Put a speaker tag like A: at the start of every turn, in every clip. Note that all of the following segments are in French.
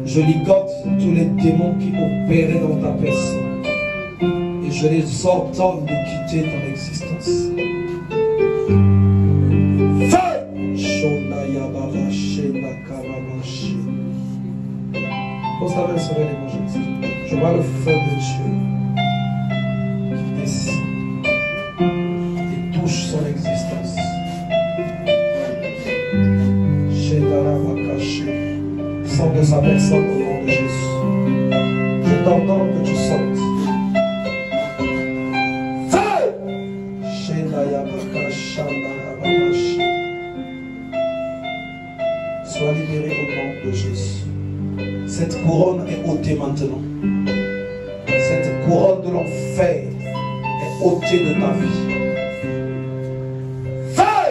A: Je ligote tous les démons qui opéraient dans ta personne et je les ordonne de quitter ton existence. Feu! Pose ta main sur l'évangéliste. Je vois le feu de Dieu qui descend et touche son existence. Sors de sa personne au nom de Jésus. Je t'ordonne que tu sortes. Feu! Sois libéré au nom de Jésus. Cette couronne est ôtée maintenant. Cette couronne de l'enfer est ôtée de ta vie. Feu!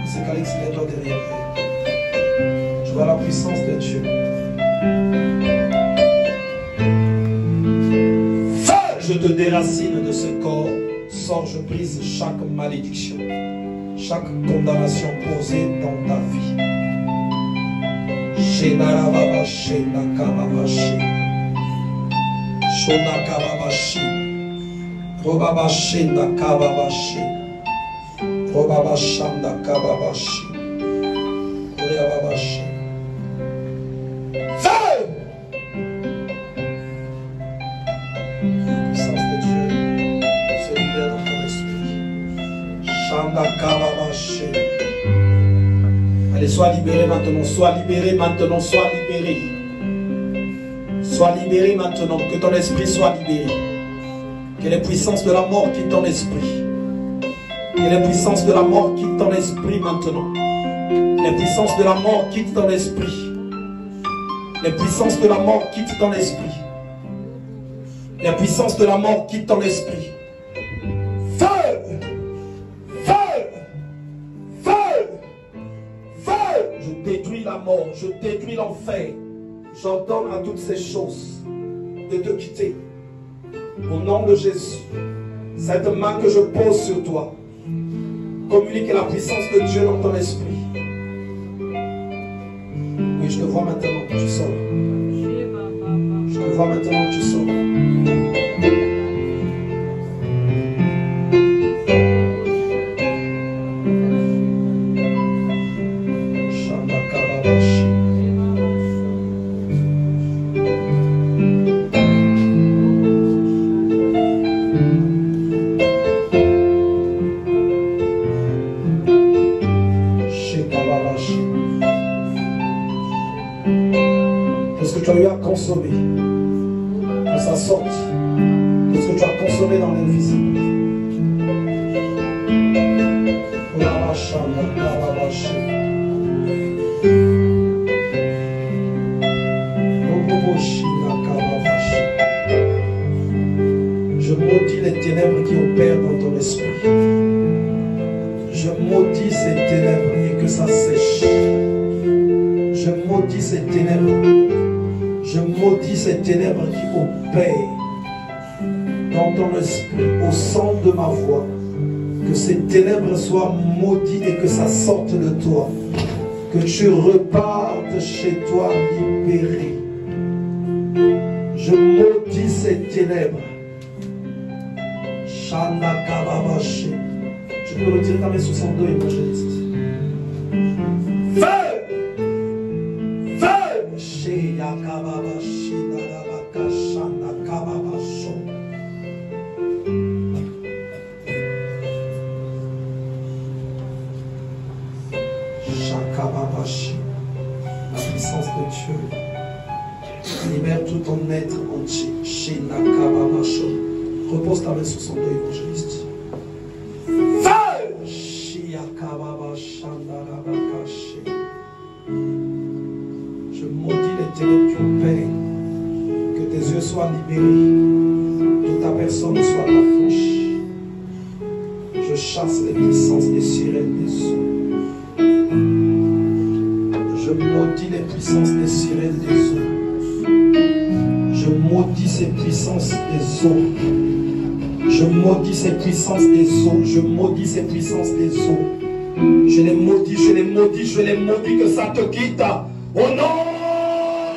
A: C'est Calix qui est toi derrière elle. Je vois la puissance de Dieu. Feu! Je te déracine de ce corps. Sors, je brise chaque malédiction, chaque condamnation posée dans ta vie. Shonakababashi, Robabashenda Kababashi, Robabashanda Kababashi, Koreababashi. Feu! Puissance de Dieu se libère dans ton esprit. Shanda Kababashi. Allez, sois libéré maintenant, sois libéré maintenant, sois libéré. Sois libéré maintenant, que ton esprit soit libéré. Que les puissances de la mort quittent ton esprit. Que les puissances de la mort quittent ton esprit maintenant. Les puissances de la mort quittent ton esprit. Les puissances de la mort quittent ton esprit. Les puissances de la mort quittent ton esprit. Feu! Feu! Feu! Feu! Je détruis la mort, je détruis l'enfer. J'ordonne à toutes ces choses de te quitter. Au nom de Jésus, cette main que je pose sur toi communique la puissance de Dieu dans ton esprit. Oui, je te vois maintenant, tu sors. Je te vois maintenant, tu sors. Tu as eu à consommer, que ça sorte de ce que tu as consommé dans l'invisible. Je maudis les ténèbres qui opèrent dans ton esprit. Je maudis ces ténèbres et que ça sèche. Je maudis ces ténèbres. Je maudis ces ténèbres qui opèrent dans ton esprit, au son de ma voix. Que ces ténèbres soient maudites et que ça sorte de toi. Que tu repartes chez toi libéré. Je maudis ces ténèbres. Shanda Kababashi. Tu peux retirer ta main 62, évangéliste. Feu! La puissance de Dieu. tout ton être entier. Repose ta main sur son dos, évangéliste. Je maudis les ténèbres qui opèrent. Que tes yeux soient libérés. Que ta personne soit affranchie. Je chasse les puissances des sirènes des eaux. Je maudis les puissances des sirènes des eaux. Je maudis ces puissances des eaux. Je maudis ces puissances des eaux. Je maudis ces puissances des eaux. Je les maudis, je les maudis, je les maudis, que ça te quitte. Au nom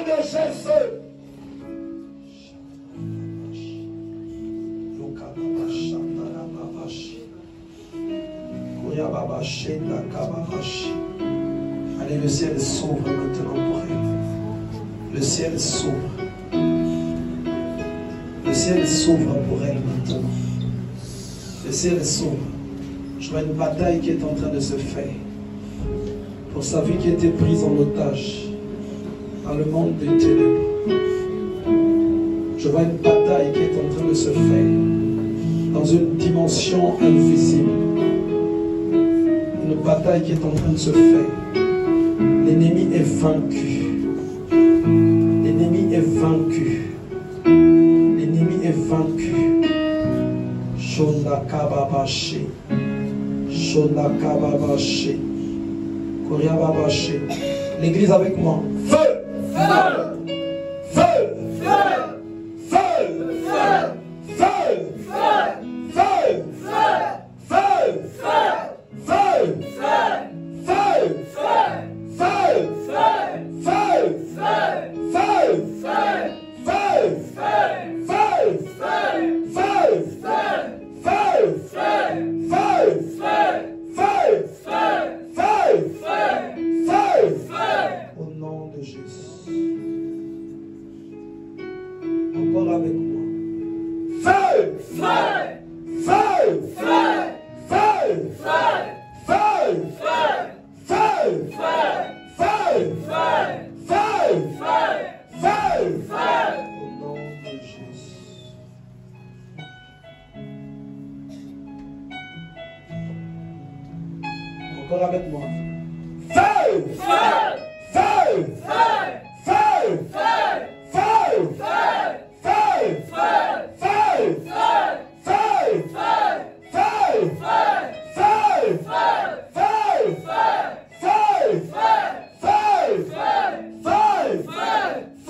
A: de Jésus. Allez, le ciel s'ouvre maintenant pour elle. Le ciel s'ouvre. Le ciel s'ouvre pour elle maintenant. Le ciel s'ouvre. Je vois une bataille qui est en train de se faire pour sa vie qui était prise en otage dans le monde des ténèbres. Je vois une bataille qui est en train de se faire dans une dimension invisible. Une bataille qui est en train de se faire. L'ennemi est vaincu. L'ennemi est vaincu. L'ennemi est vaincu. Shonda Kababashi. Shonda Kababashi. Koryababashe. L'église avec moi. Feu! Feu! Feu! Feu! Feu! Feu! Feu! Feu! Au nom de Jésus. Encore avec moi. Feu! Feu! Feu! Feu! Feu! Feu! Feu! Feu! Feu! Feu! Au nom de Jésus. Encore avec moi. Feu! Feu! Feu! Feu! Feu! Feu!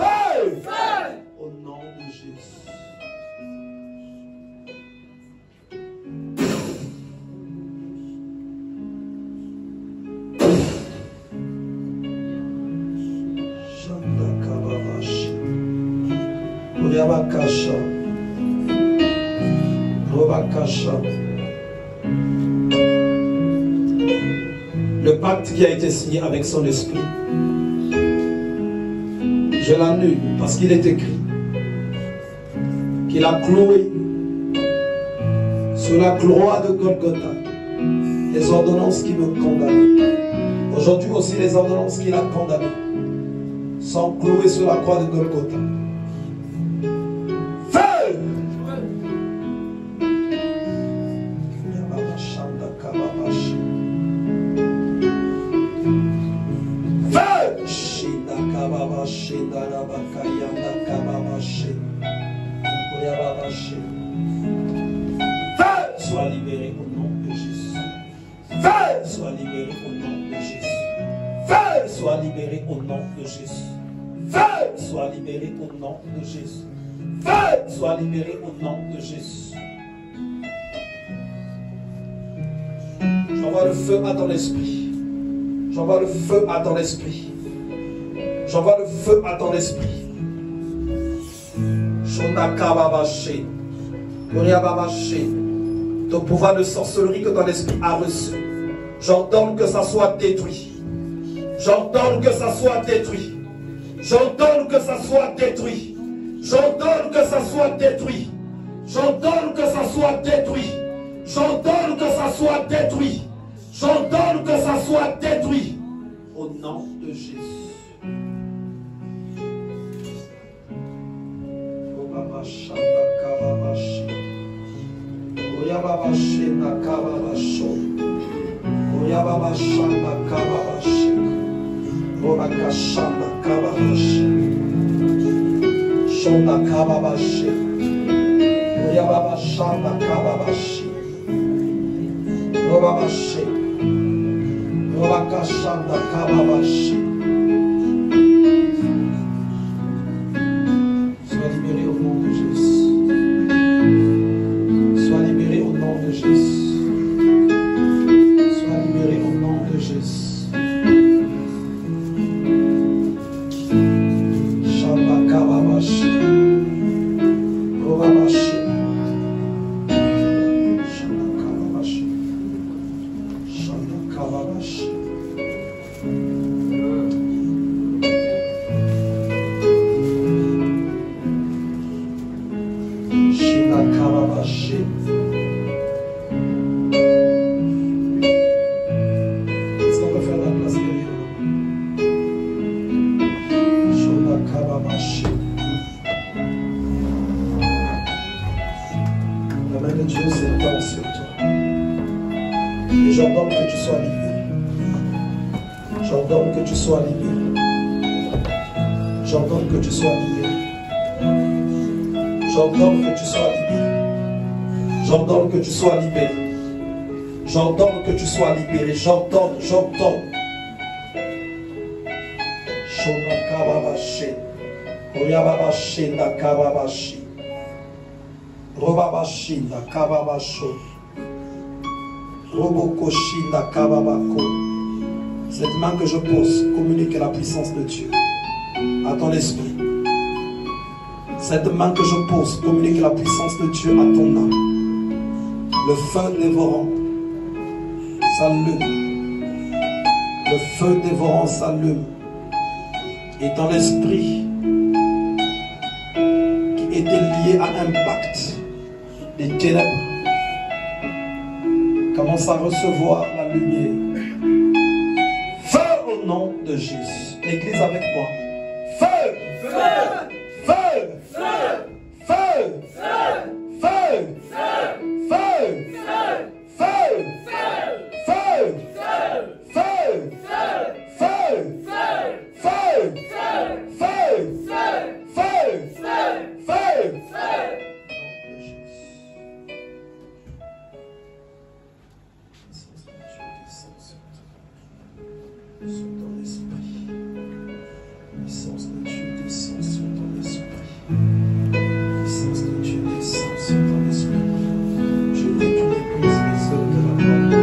A: Feu! Feu! Au nom de Jésus. Shandakababashi. Kuriabakasha. Robakasha. Le pacte qui a été signé avec son esprit, je l'annule parce qu'il est écrit qu'il a cloué sur la croix de Golgotha les ordonnances qui me condamnent. Aujourd'hui aussi, les ordonnances qu'il a condamnées sont clouées sur la croix de Golgotha. Feu! Sois libéré au nom de Jésus. Feu! Sois libéré au nom de Jésus. Feu! Sois libéré au nom de Jésus. Feu! Sois libéré au nom de Jésus. Feu! Sois libéré au nom de Jésus. J'envoie le feu à ton esprit. J'envoie le feu à ton esprit. J'envoie le feu à ton esprit. Shonakababashi. Kuriababashi. Ton pouvoir de sorcellerie que ton esprit a reçu. J'ordonne que ça soit détruit. J'ordonne que ça soit détruit. J'ordonne que ça soit détruit. J'ordonne que ça soit détruit. J'ordonne que ça soit détruit. J'ordonne que ça soit détruit. J'ordonne que ça soit détruit. Au nom de Jésus. shanda kababashi. Oyababa shenda kababasho. Oyababa shanda kababashi. Robaka shanda kababashi. Shanda kababashi. Oyababa shanda kababashi. Robabashi. Robaka shanda kababashi. Sois libéré au nom de Jésus. Sois libéré au nom de Jésus. Sois libéré au nom de Jésus. Shanda kababashi. Robabashi. Shanda kababashi. Shanda kababashi. Shanda kababashi. Est-ce qu'on peut faire la place derrière nous? Shanda kababashi. La main de Dieu s'étend sur toi. Et j'ordonne que tu sois libéré. J'ordonne que tu sois libéré. J'ordonne que tu sois libéré. J'ordonne que tu sois libéré. J'ordonne que tu sois libéré. J'ordonne que tu sois libéré. J'ordonne. Shona kababashi. Oyababashi na kababashi. Robabashi na kababasho. Robokoshi na kababako. Cette main que je pose communique la puissance de Dieu à ton esprit. Cette main que je pose communique la puissance de Dieu à ton âme. Le feu dévorant s'allume. Le feu dévorant s'allume. Et ton esprit qui était lié à un pacte des ténèbres commence à recevoir la lumière. Feu au nom de Jésus. L'église avec moi. Feu! Feu! Feu! Feu! Feu! Feu! Feu! Feu! Feu! Feu! Sur ton esprit. Puissance de Dieu descend sur ton esprit. Puissance de Dieu descend sur ton esprit. Je déplie et brise les œuvres de la mort.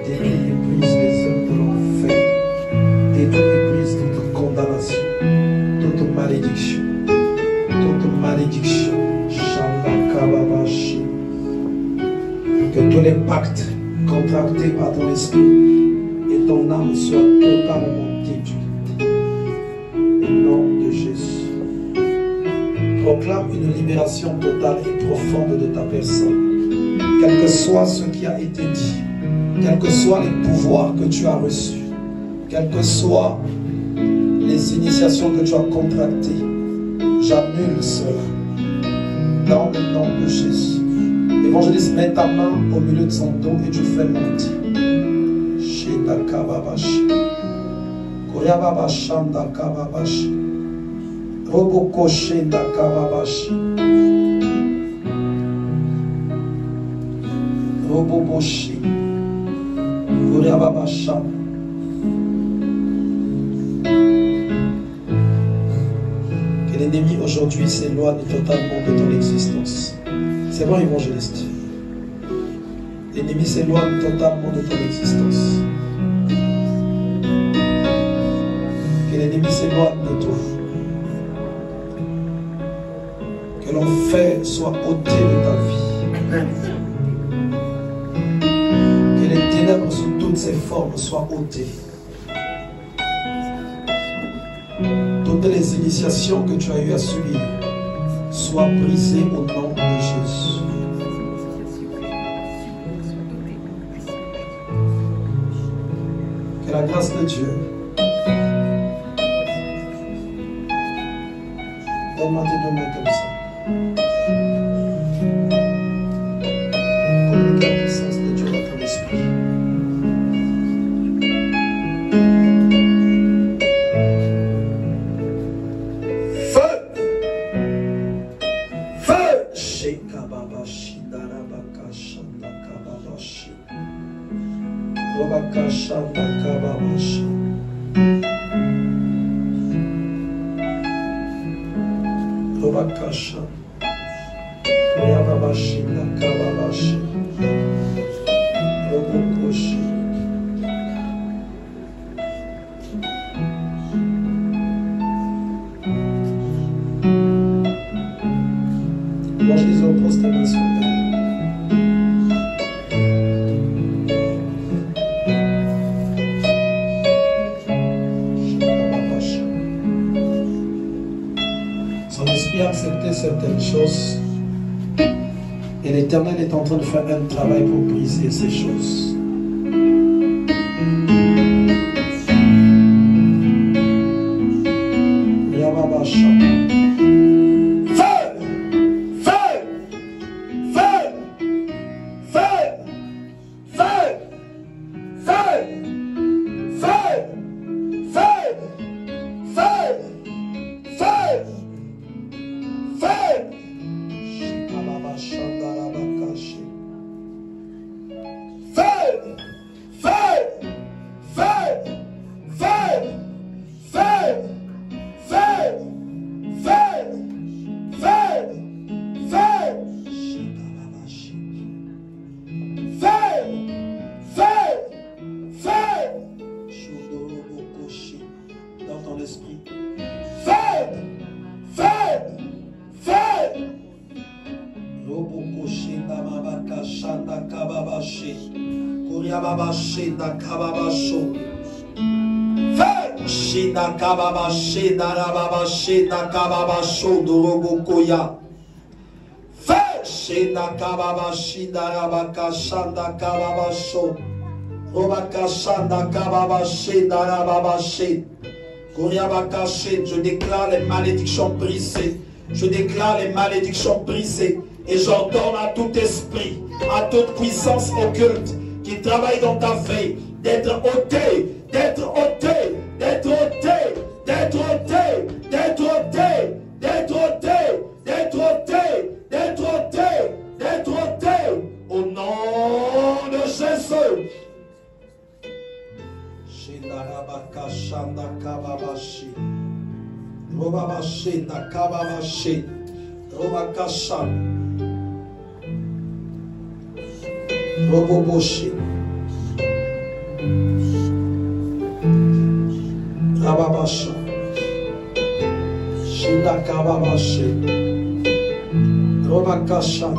A: Déplie et brise les œuvres de l'enfer. Déplie et brise toute condamnation. Toute malédiction. Toute malédiction. Shanda kababashi. Que tous les pactes contractés par ton esprit et ton âme soit totalement détruite. Au nom de Jésus. Proclame une libération totale et profonde de ta personne. Quel que soit ce qui a été dit, quels que soient les pouvoirs que tu as reçus, quelles que soient les initiations que tu as contractées, j'annule cela. Dans le nom de Jésus. Évangéliste, mets ta main au milieu de son dos et tu fais monter. Shenda kababashi. Koyababa shanda kababashi. Roboko shenda kababashi. Roboboshi. Koyababa shanda. Que l'ennemi aujourd'hui s'éloigne totalement de ton existence. C'est bon, évangéliste. L'ennemi s'éloigne totalement de ton existence. Que l'ennemi s'éloigne de toi. Que l'enfer soit ôté de ta vie. Que les ténèbres sous toutes ses formes soient ôtées. Toutes les initiations que tu as eu à subir soient brisées au nom de Jésus. Que la grâce de Dieu, donne-moi tes deux mains comme ça. Communique la puissance de Dieu dans ton esprit. Feu! Feu! Shekababashi, darabaka, shandakababashi. Robaka, shandakababashi. Robakasha, Yababashi, Nakababashi, Robokoshi. Mange les eaux, pose ta main sur terre. Accepter certaines choses et l'Éternel est en train de faire un travail pour briser ces choses. Je déclare les malédictions brisées. Je déclare les malédictions brisées. Et j'ordonne à tout esprit, à toute puissance occulte qui travaille dans ta veille, d'être ôté, d'être ôté, d'être ôté, d'être ôté, d'être ôté, d'être ôté, d'être ôté, d'être ôté, d'être ôté, au nom de Jésus. Shindarabaka Shanda Kababashi, Robabashi Nakababashi, Robakashan. Roboboshi, Rababasha, Shindakababashi, Robakasha,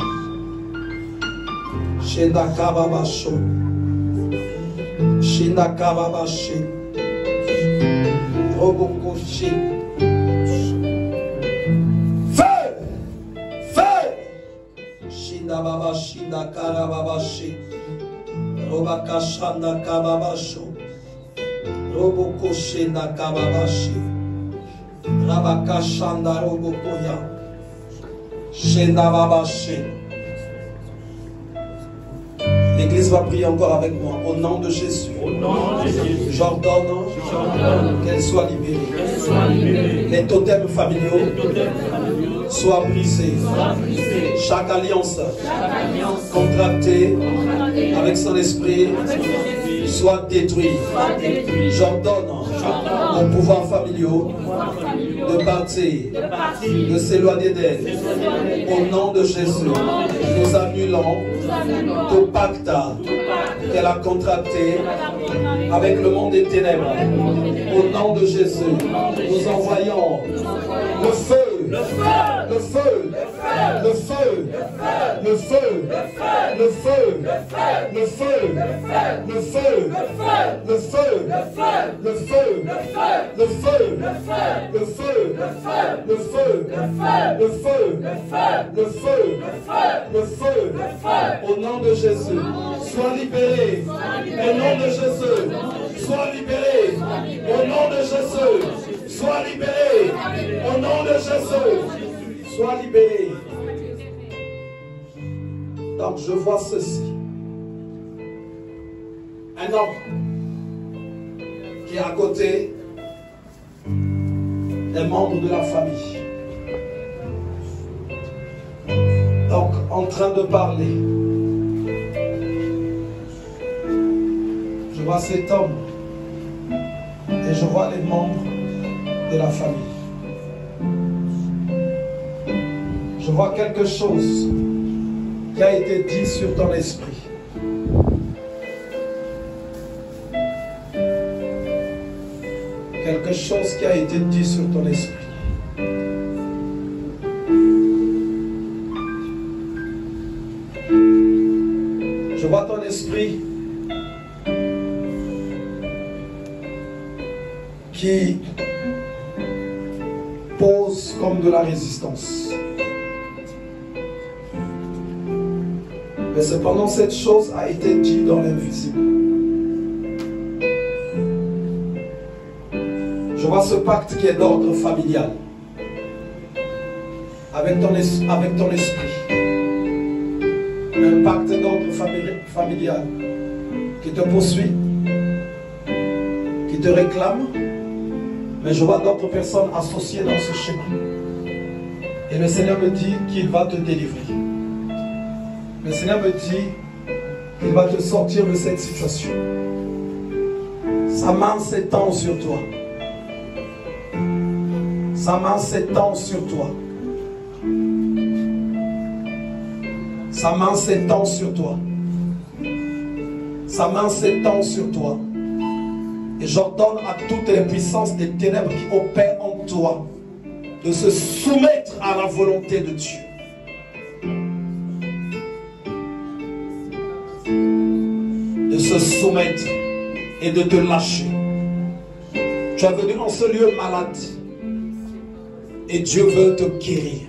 A: Shindakababasho, Shindakababashi, Robokoshi. Babashi Nakarababashi Robakashanda Kababasho Robokoshi Nakababashi Rabakashanda Robokoya Shenda Babashi. L'Église va prier encore avec moi. Au nom de Jésus. J'ordonne qu'elle soit libérée. Les totems familiaux soient brisés. Chaque alliance contractée avec son esprit soit détruite. J'ordonne aux pouvoirs familiaux de partir, de s'éloigner d'elle. Au nom de Jésus, nous annulons tout pacte qu'elle a contracté avec le monde des ténèbres. Au nom de Jésus, nous envoyons le feu, le feu, le feu, le feu, le feu, le feu, le feu, le feu, le feu, le feu, le feu, le feu, le feu, le feu, le feu, au nom de Jésus, sois libéré, au nom de Jésus, sois libéré, au nom de Jésus, sois libéré, au nom de Jésus, sois libéré. Donc je vois ceci. Un homme qui est à côté des membres de la famille. Donc en train de parler. Je vois cet homme et je vois les membres de la famille. Je vois quelque chose qui a été dit sur ton esprit. Quelque chose qui a été dit sur ton esprit. Je vois ton esprit qui pose comme de la résistance. Mais cependant, cette chose a été dite dans l'invisible. Je vois ce pacte qui est d'ordre familial. Avec ton esprit. Un pacte d'ordre familial qui te poursuit, qui te réclame. Mais je vois d'autres personnes associées dans ce chemin. Et le Seigneur me dit qu'il va te délivrer. Le Seigneur me dit qu'il va te sortir de cette situation. Sa main s'étend sur toi. Sa main s'étend sur toi. Sa main s'étend sur toi. Sa main s'étend sur toi. Et j'ordonne à toutes les puissances des ténèbres qui opèrent en toi de se soumettre à la volonté de Dieu. De se soumettre et de te lâcher. Tu es venu en ce lieu malade. Et Dieu veut te guérir.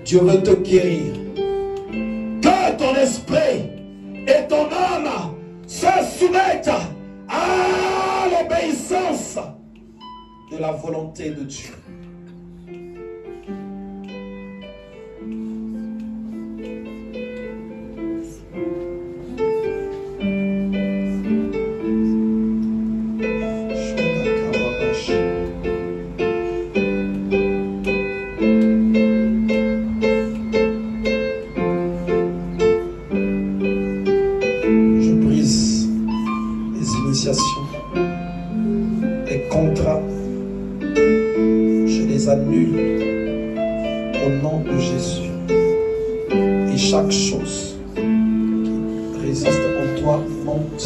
A: Dieu veut te guérir. Que ton esprit et ton âme se soumettent à l'obéissance de la volonté de Dieu. Les contrats, je les annule au nom de Jésus. Et chaque chose qui résiste en toi monte.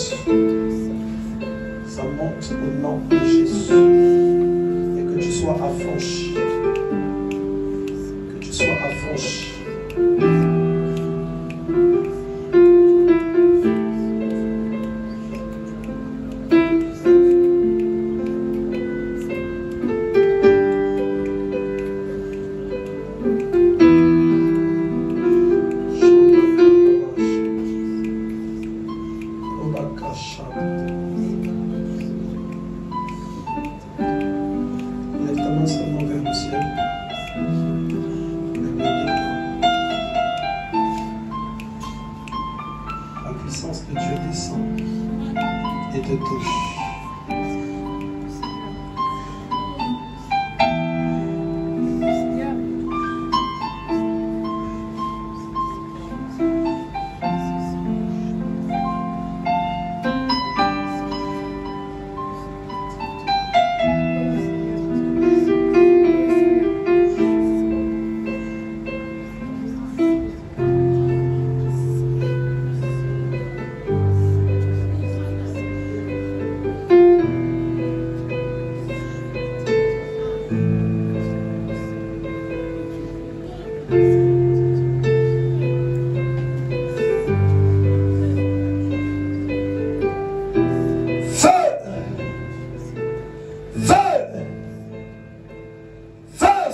A: Ça monte au nom de Jésus. Et que tu sois affranchi. Que tu sois affranchi.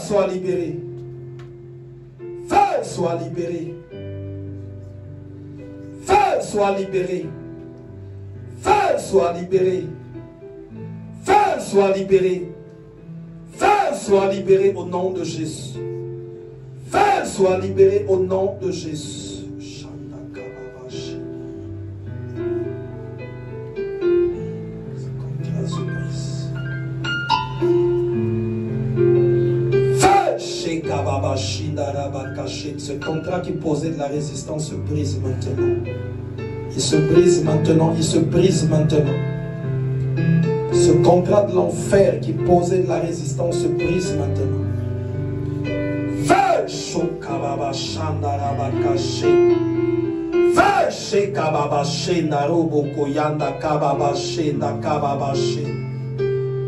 A: Sois libéré. Feu, sois libéré. Feu, sois libéré. Feu, sois libéré. Feu, sois libéré. Feu, sois libéré au nom de Jésus. Feu, sois libéré au nom de Jésus. Ce contrat qui posait de la résistance se brise maintenant. Il se brise maintenant, il se brise maintenant. Ce contrat de l'enfer qui posait de la résistance se brise maintenant.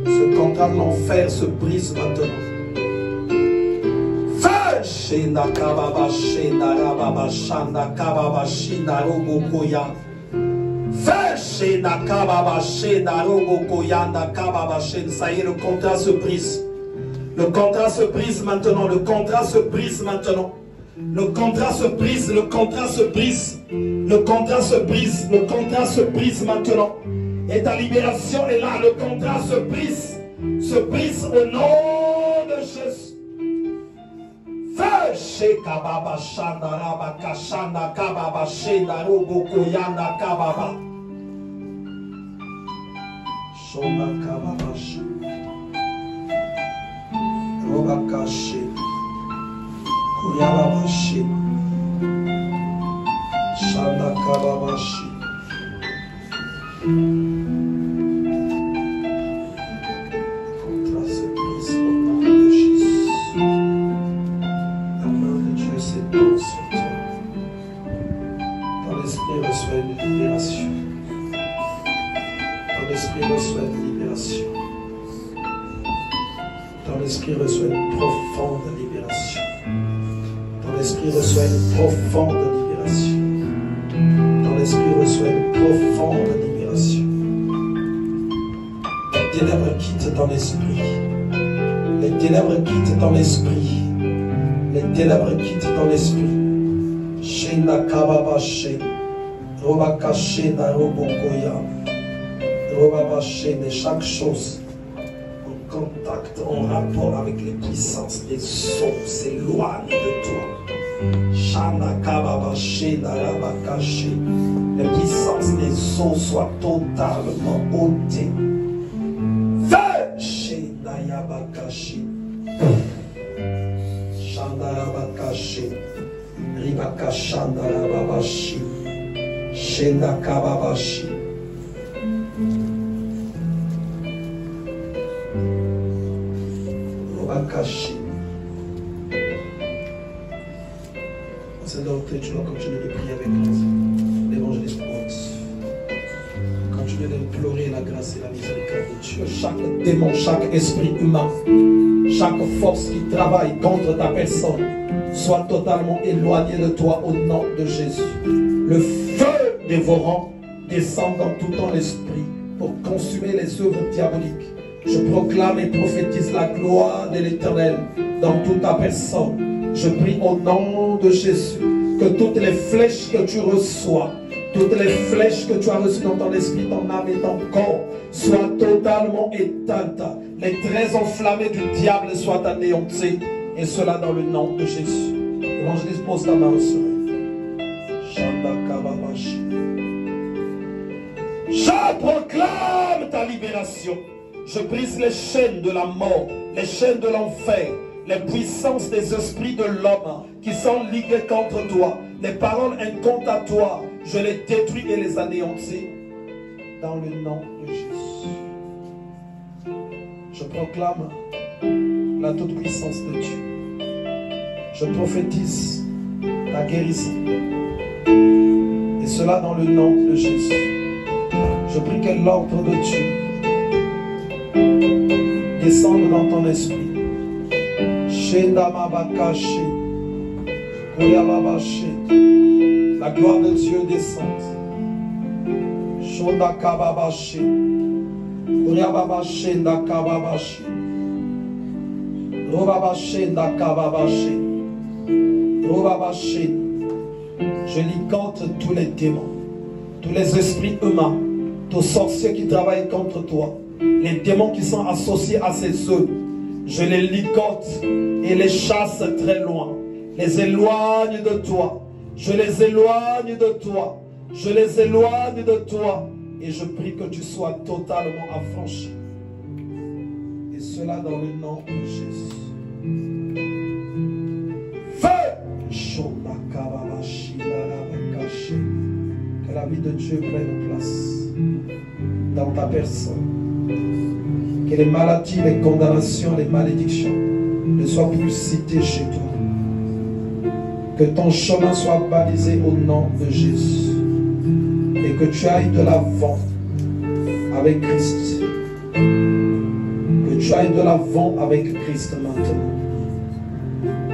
A: Ce contrat de l'enfer se brise maintenant. Ça y est, le contrat se brise. Le contrat se brise maintenant. Le contrat se brise maintenant. Le contrat se brise. Le contrat se brise. Le contrat se brise. Le contrat se brise maintenant. Et ta libération est là. Le contrat se brise. Se brise au nom de Jésus. Kababa Shanda Raba Kashanda Kababa Shenda Robo Koyanda Kababa Shonda Kababa Roba Kashi Koyaba Shi Shanda Kababa Shi. Reçoit une libération. Ton esprit reçoit une libération. Ton esprit reçoit une profonde libération. Ton esprit reçoit une profonde libération. Ton esprit reçoit une profonde libération. Les ténèbres quittent ton esprit. Les ténèbres quittent ton esprit. Les ténèbres quittent ton esprit. Shenda Kababa Shenda. Roba caché dans Robokoya, Roba baché, mais chaque chose en contact, en rapport avec les puissances des eaux s'éloigne de toi. Shana Kababaché, Naraba caché, les puissances des eaux soient totalement ôtées. Fâché, Nayaba caché, Shandaraba caché, Ribaka Shandaraba baché. Shenda Kababashi. Robakashi. C'est d'entrer, tu vas continuer de prier avec l'évangéliste Brooks. Continuer d'implorer la grâce et la miséricorde de Dieu. Chaque démon, chaque esprit humain, chaque force qui travaille contre ta personne soit totalement éloigné de toi au nom de Jésus. Le feu dévorant descend dans tout ton esprit pour consumer les œuvres diaboliques. Je proclame et prophétise la gloire de l'Éternel dans toute ta personne. Je prie au nom de Jésus que toutes les flèches que tu reçois, toutes les flèches que tu as reçues dans ton esprit, ton âme et ton corps soient totalement éteintes. Les traits enflammés du diable soient anéantis. Et cela dans le nom de Jésus. Évangéliste, pose ta main au soleil. Je proclame ta libération. Je brise les chaînes de la mort, les chaînes de l'enfer, les puissances des esprits de l'homme qui sont ligués contre toi, les paroles incantatoires. Je les détruis et les anéantis dans le nom de Jésus. Je proclame la toute-puissance de Dieu. Je prophétise la guérison. Et cela dans le nom de Jésus. Je prie que l'ordre de Dieu descende dans ton esprit. La gloire de Dieu descende. Je licante tous les démons, tous les esprits humains, tous sorciers qui travaillent contre toi, les démons qui sont associés à ces œuvres. Je les licante et les chasse très loin, les éloigne de toi. Je les éloigne de toi. Je les éloigne de toi. Et je prie que tu sois totalement affranchi. Et cela dans le nom de Jésus. Que la vie de Dieu prenne place dans ta personne. Que les maladies, les condamnations, les malédictions ne soient plus citées chez toi. Que ton chemin soit balisé au nom de Jésus. Et que tu ailles de l'avant avec Christ. Que tu ailles de l'avant avec Christ maintenant.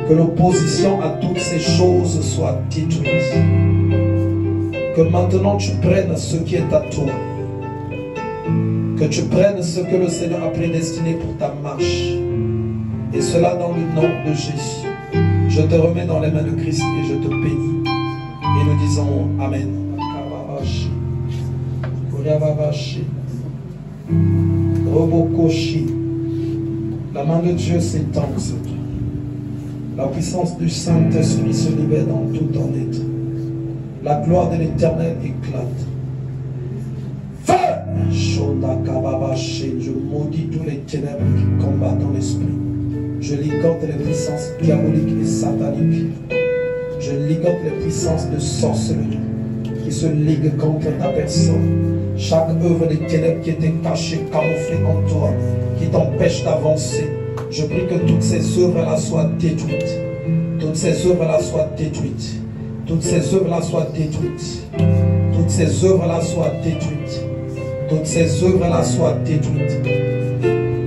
A: Que l'opposition à toutes ces choses soit détruite. Que maintenant tu prennes ce qui est à toi. Que tu prennes ce que le Seigneur a prédestiné pour ta marche. Et cela dans le nom de Jésus. Je te remets dans les mains de Christ et je te bénis. Et nous disons Amen. La main de Dieu s'étend sur toi. La puissance du Saint-Esprit se libère dans tout ton état. La gloire de l'Éternel éclate. Feu! Je maudis tous les ténèbres qui combattent dans l'esprit. Je ligote les puissances diaboliques et sataniques. Je ligote les puissances de sorcellerie qui se liguent contre ta personne. Chaque œuvre des ténèbres qui était cachée, camouflée en toi, qui t'empêche d'avancer. Je prie que toutes ces œuvres-là soient détruites. Toutes ces œuvres-là soient détruites. Toutes ces œuvres-là soient détruites. Toutes ces œuvres-là soient détruites. Toutes ces œuvres-là soient détruites.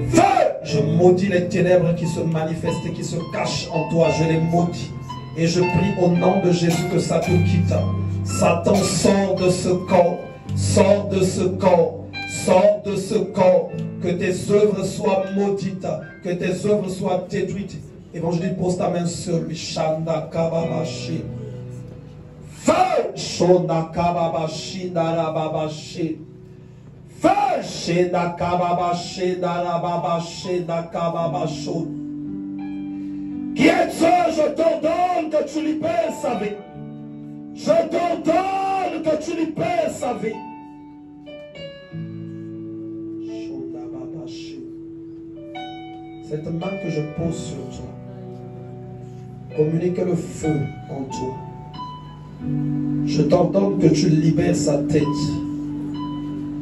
A: Feu! Je maudis les ténèbres qui se manifestent et qui se cachent en toi. Je les maudis. Et je prie au nom de Jésus que ça te quitte. Satan, sort de ce corps. Sors de ce corps. Sors de ce corps. Que tes œuvres soient maudites. Que tes œuvres soient détruites. Évangile, pose ta main sur lui. Shanda kababashi. Feu! Shonda kababashi darababashi. Feu! Shenda kababashi darababashi dakababasho. Qui es-tu? Je t'ordonne que tu libères sa vie. Je t'ordonne que tu libères sa vie. Cette main que je pose sur toi communique le feu en toi. Je t'ordonne que tu libères sa tête,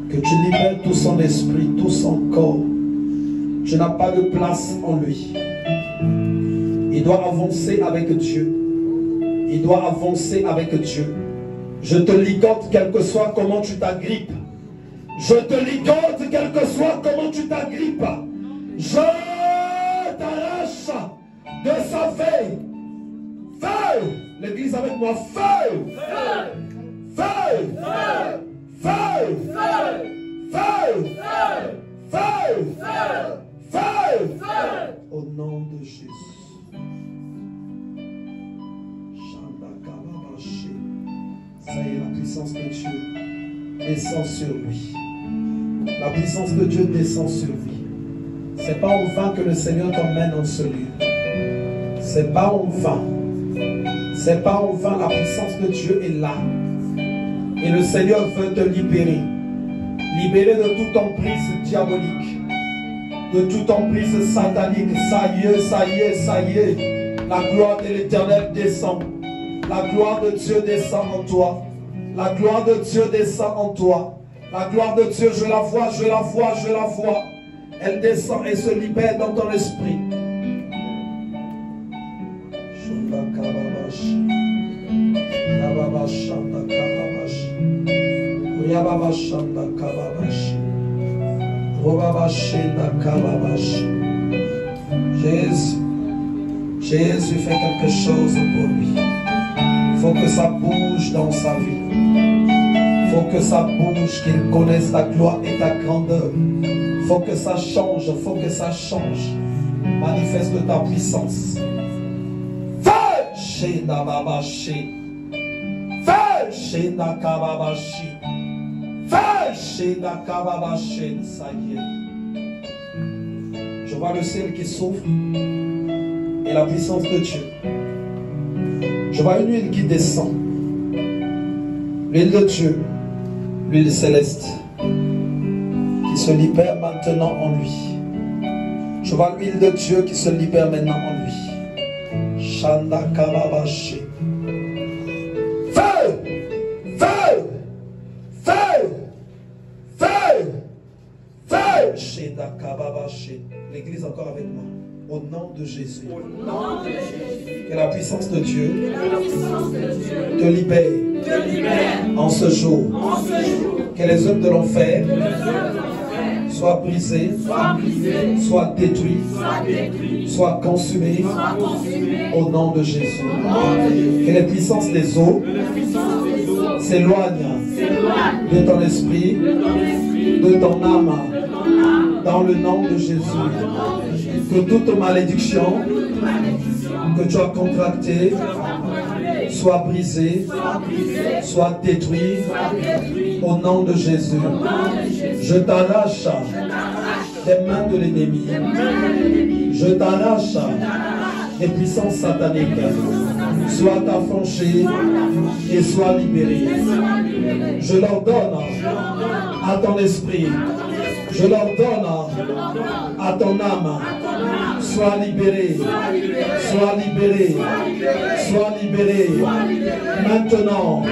A: que tu libères tout son esprit, tout son corps. Tu n'as pas de place en lui. Il doit avancer avec Dieu. Il doit avancer avec Dieu. Je te ligote quel que soit comment tu t'agrippes. Je te ligote quel que soit comment tu t'agrippes. Je t'arrache de sa veille. Feu! L'église avec moi. Feu! Feu! Feu! Feu! Feu! Feu! Feu! Au nom de Jésus. Ça y est, la puissance de Dieu descend sur lui. La puissance de Dieu descend sur lui. C'est pas en vain que le Seigneur t'emmène en ce lieu. C'est pas en vain. C'est pas en vain. La puissance de Dieu est là. Et le Seigneur veut te libérer. Libérer de toute emprise diabolique. De toute emprise satanique. Ça y est, ça y est, ça y est. La gloire de l'Éternel descend. La gloire de Dieu descend en toi. La gloire de Dieu descend en toi. La gloire de Dieu, je la vois, je la vois, je la vois. Elle descend et se libère dans ton esprit. Jésus, Jésus fait quelque chose pour lui. Il faut que ça bouge dans sa vie. Il faut que ça bouge, qu'il connaisse ta gloire et ta grandeur. Il faut que ça change, il faut que ça change. Manifeste ta puissance. Feu! Shenda babashi. Feu! Shenda kababashi. Feu! Shenda kababashi. Ça y est. Je vois le ciel qui s'ouvre et la puissance de Dieu. Je vois une huile qui descend. L'huile de Dieu, l'huile céleste, qui se libère maintenant en lui. Je vois l'huile de Dieu qui se libère maintenant en lui. Shanda Kababashi. Feu! Feu! Feu! Feu! Feu! Sheda Kababashi. L'église encore avec moi. Au nom de Jésus. Au nom de Jésus. Que la puissance de Dieu te libère en ce jour. Que les œuvres de l'enfer soient brisées, soient détruites, soient consumées au nom de Jésus. Que les puissances des eaux s'éloignent de ton esprit, de ton âme, dans le nom de Jésus. Que toute malédiction que tu as contractée soit brisée, soit détruite au nom de Jésus. Je t'arrache des mains de l'ennemi. Je t'arrache des puissances sataniques. Sois affranchi et sois libéré. Je leur donne à ton esprit. Je leur donne à ton âme. Sois libéré. Sois libéré. Sois libéré. Maintenant.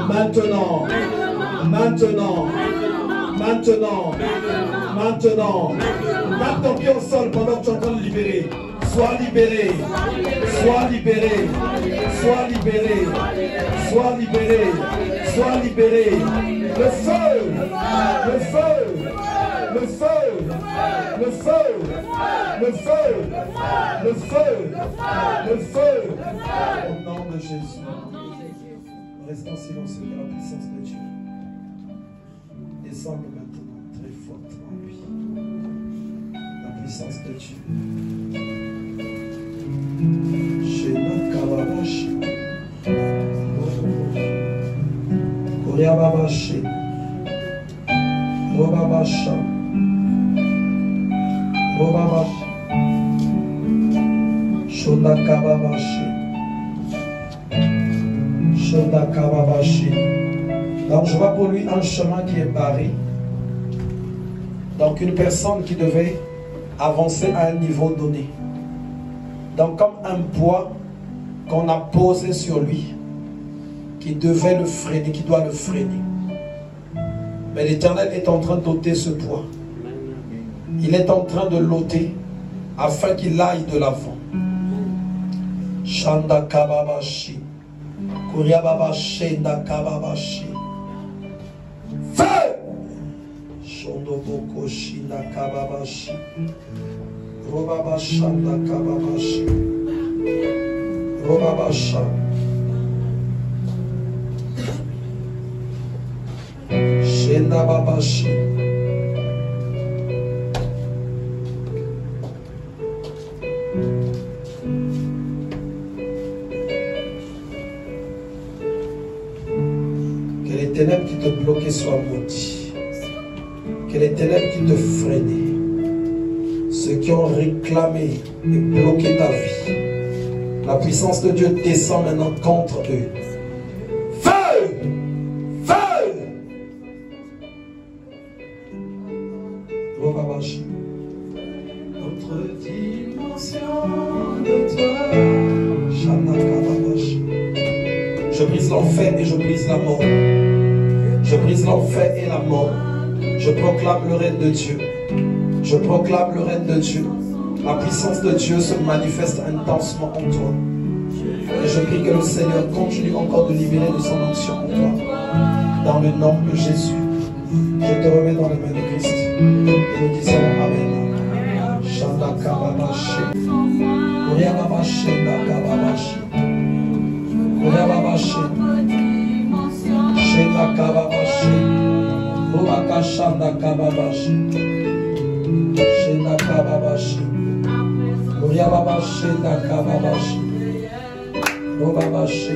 A: Maintenant. Maintenant. Maintenant. Maintenant. Tape ton pied au sol pendant que tu es en train de libérer. Sois libéré. Sois libéré. Sois libéré. Sois libéré. Sois libéré. Le feu. Le feu. Le feu. Le feu. Le feu. Le feu. Le feu. Au nom de Jésus. Restons silencieux de la puissance de Dieu. Descends maintenant très forte en lui. La puissance de Dieu. Shema Kababashi. Koreababashi. Robabasha. Robabashi. Shoda Kababashi. Shoda Kababashi. Donc je vois pour lui un chemin qui est barré. Donc une personne qui devait avancer à un niveau donné. Donc comme un poids qu'on a posé sur lui, qui devait le freiner, qui doit le freiner. Mais l'Éternel est en train d'ôter ce poids. Il est en train de l'ôter afin qu'il aille de l'avant. Shanda Kababashi. Kuriababashi Nda Kababashi. Feu! Shondoboko Shinda Kababashi. Robabashanda Kababashi. Robabasha. Shenda Babashi. Que les ténèbres qui te bloquaient soient maudites. Que les ténèbres qui te freinaient, ceux qui ont réclamé et bloqué ta vie, la puissance de Dieu descend maintenant contre eux. Feu! Feu! Robabashi. Notre dimension de toi. Shanakababashi. Je brise l'enfer et je brise la mort. Je brise l'enfer et la mort. Je proclame le règne de Dieu. Je proclame le règne de Dieu. La puissance de Dieu se manifeste intensément en toi. Et je prie que le Seigneur continue encore de libérer de son onction en toi. Dans le nom de Jésus. Je te remets dans les mains de Christ. Et nous disons Amen. Shanda Kababashi. Korea Babashi. Kababashi. Korea Babashi. Shenda Kababashi. Robaka Shanda Kababashi. Shenda Kababashi. Korea Babashi. Kababashi. Robabashi.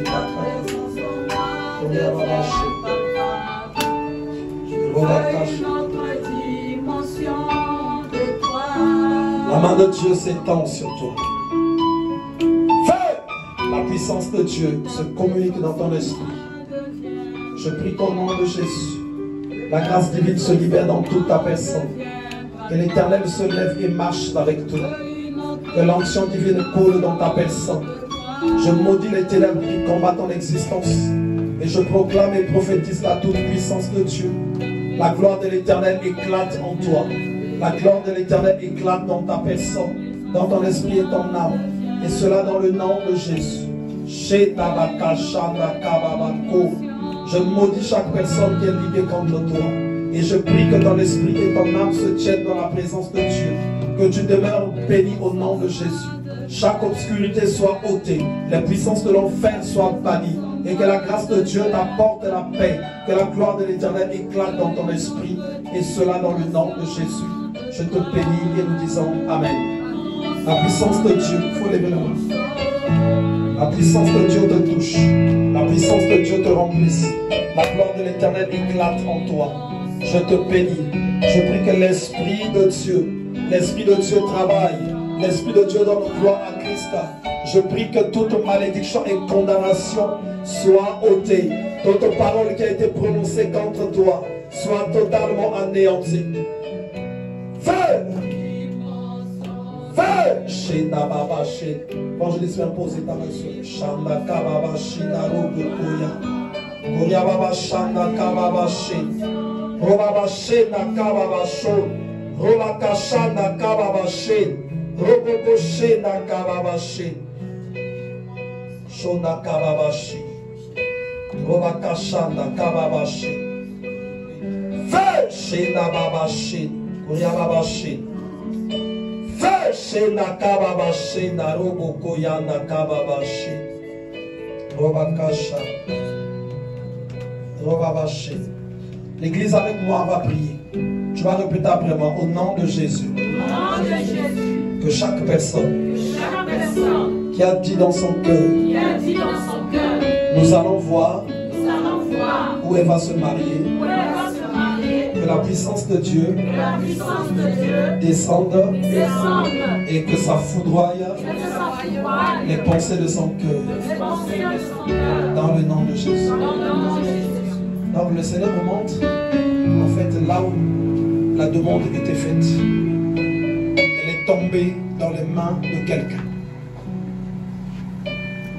A: Korea Babashi. La main de Dieu s'étend sur toi. Feu! La puissance de Dieu se communique dans ton esprit. Je prie qu'au nom de Jésus, la grâce divine se libère dans toute ta personne. Que l'Éternel se lève et marche avec toi. Que l'onction divine coule dans ta personne. Je maudis les ténèbres qui combattent ton existence. Et je proclame et prophétise la toute-puissance de Dieu. La gloire de l'Éternel éclate en toi. La gloire de l'Éternel éclate dans ta personne, dans ton esprit et ton âme. Et cela dans le nom de Jésus. Je maudis chaque personne qui est liée contre toi. Et je prie que ton esprit et ton âme se tiennent dans la présence de Dieu. Que tu demeures béni au nom de Jésus. Chaque obscurité soit ôtée. Les puissances de l'enfer soient bannies. Et que la grâce de Dieu t'apporte la paix. Que la gloire de l'Éternel éclate dans ton esprit. Et cela dans le nom de Jésus. Je te bénis et nous disons Amen. La puissance de Dieu, il faut lever la main. La puissance de Dieu te touche. La puissance de Dieu te remplisse. La gloire de l'Éternel éclate en toi. Je te bénis. Je prie que l'Esprit de Dieu travaille. L'Esprit de Dieu donne gloire à Christ. Je prie que toute malédiction et condamnation soit ôtée. Toute parole qui a été prononcée contre toi soit totalement anéantie. Feu! Feu! Shenda Baba She. Évangéliste, viens poser ta main sur Shanda Kababa Shina Robokoya. Koya Baba Shanda Kababa She. Robaba Shena Kababa Sho. Robaka Shanda Kababa She. Roboko Shena Kababa She. Shona Kababa She. Robaka Shanda Kababa She. Feu! Shena Baba She. Koya Baba She. Feu! Shena Kababa Shena Roboko Yanda Kababa She. Robaka Shanda. Robaba She. L'église avec moi va prier. Tu vas répéter après moi au nom de Jésus. Que chaque personne qui a dit dans son cœur, nous allons voir où elle va se marier. Que la puissance de Dieu descende et que ça foudroie les pensées de son cœur. Dans le nom de Jésus. Donc le Seigneur me montre en fait là où la demande était faite. Elle est tombée dans les mains de quelqu'un.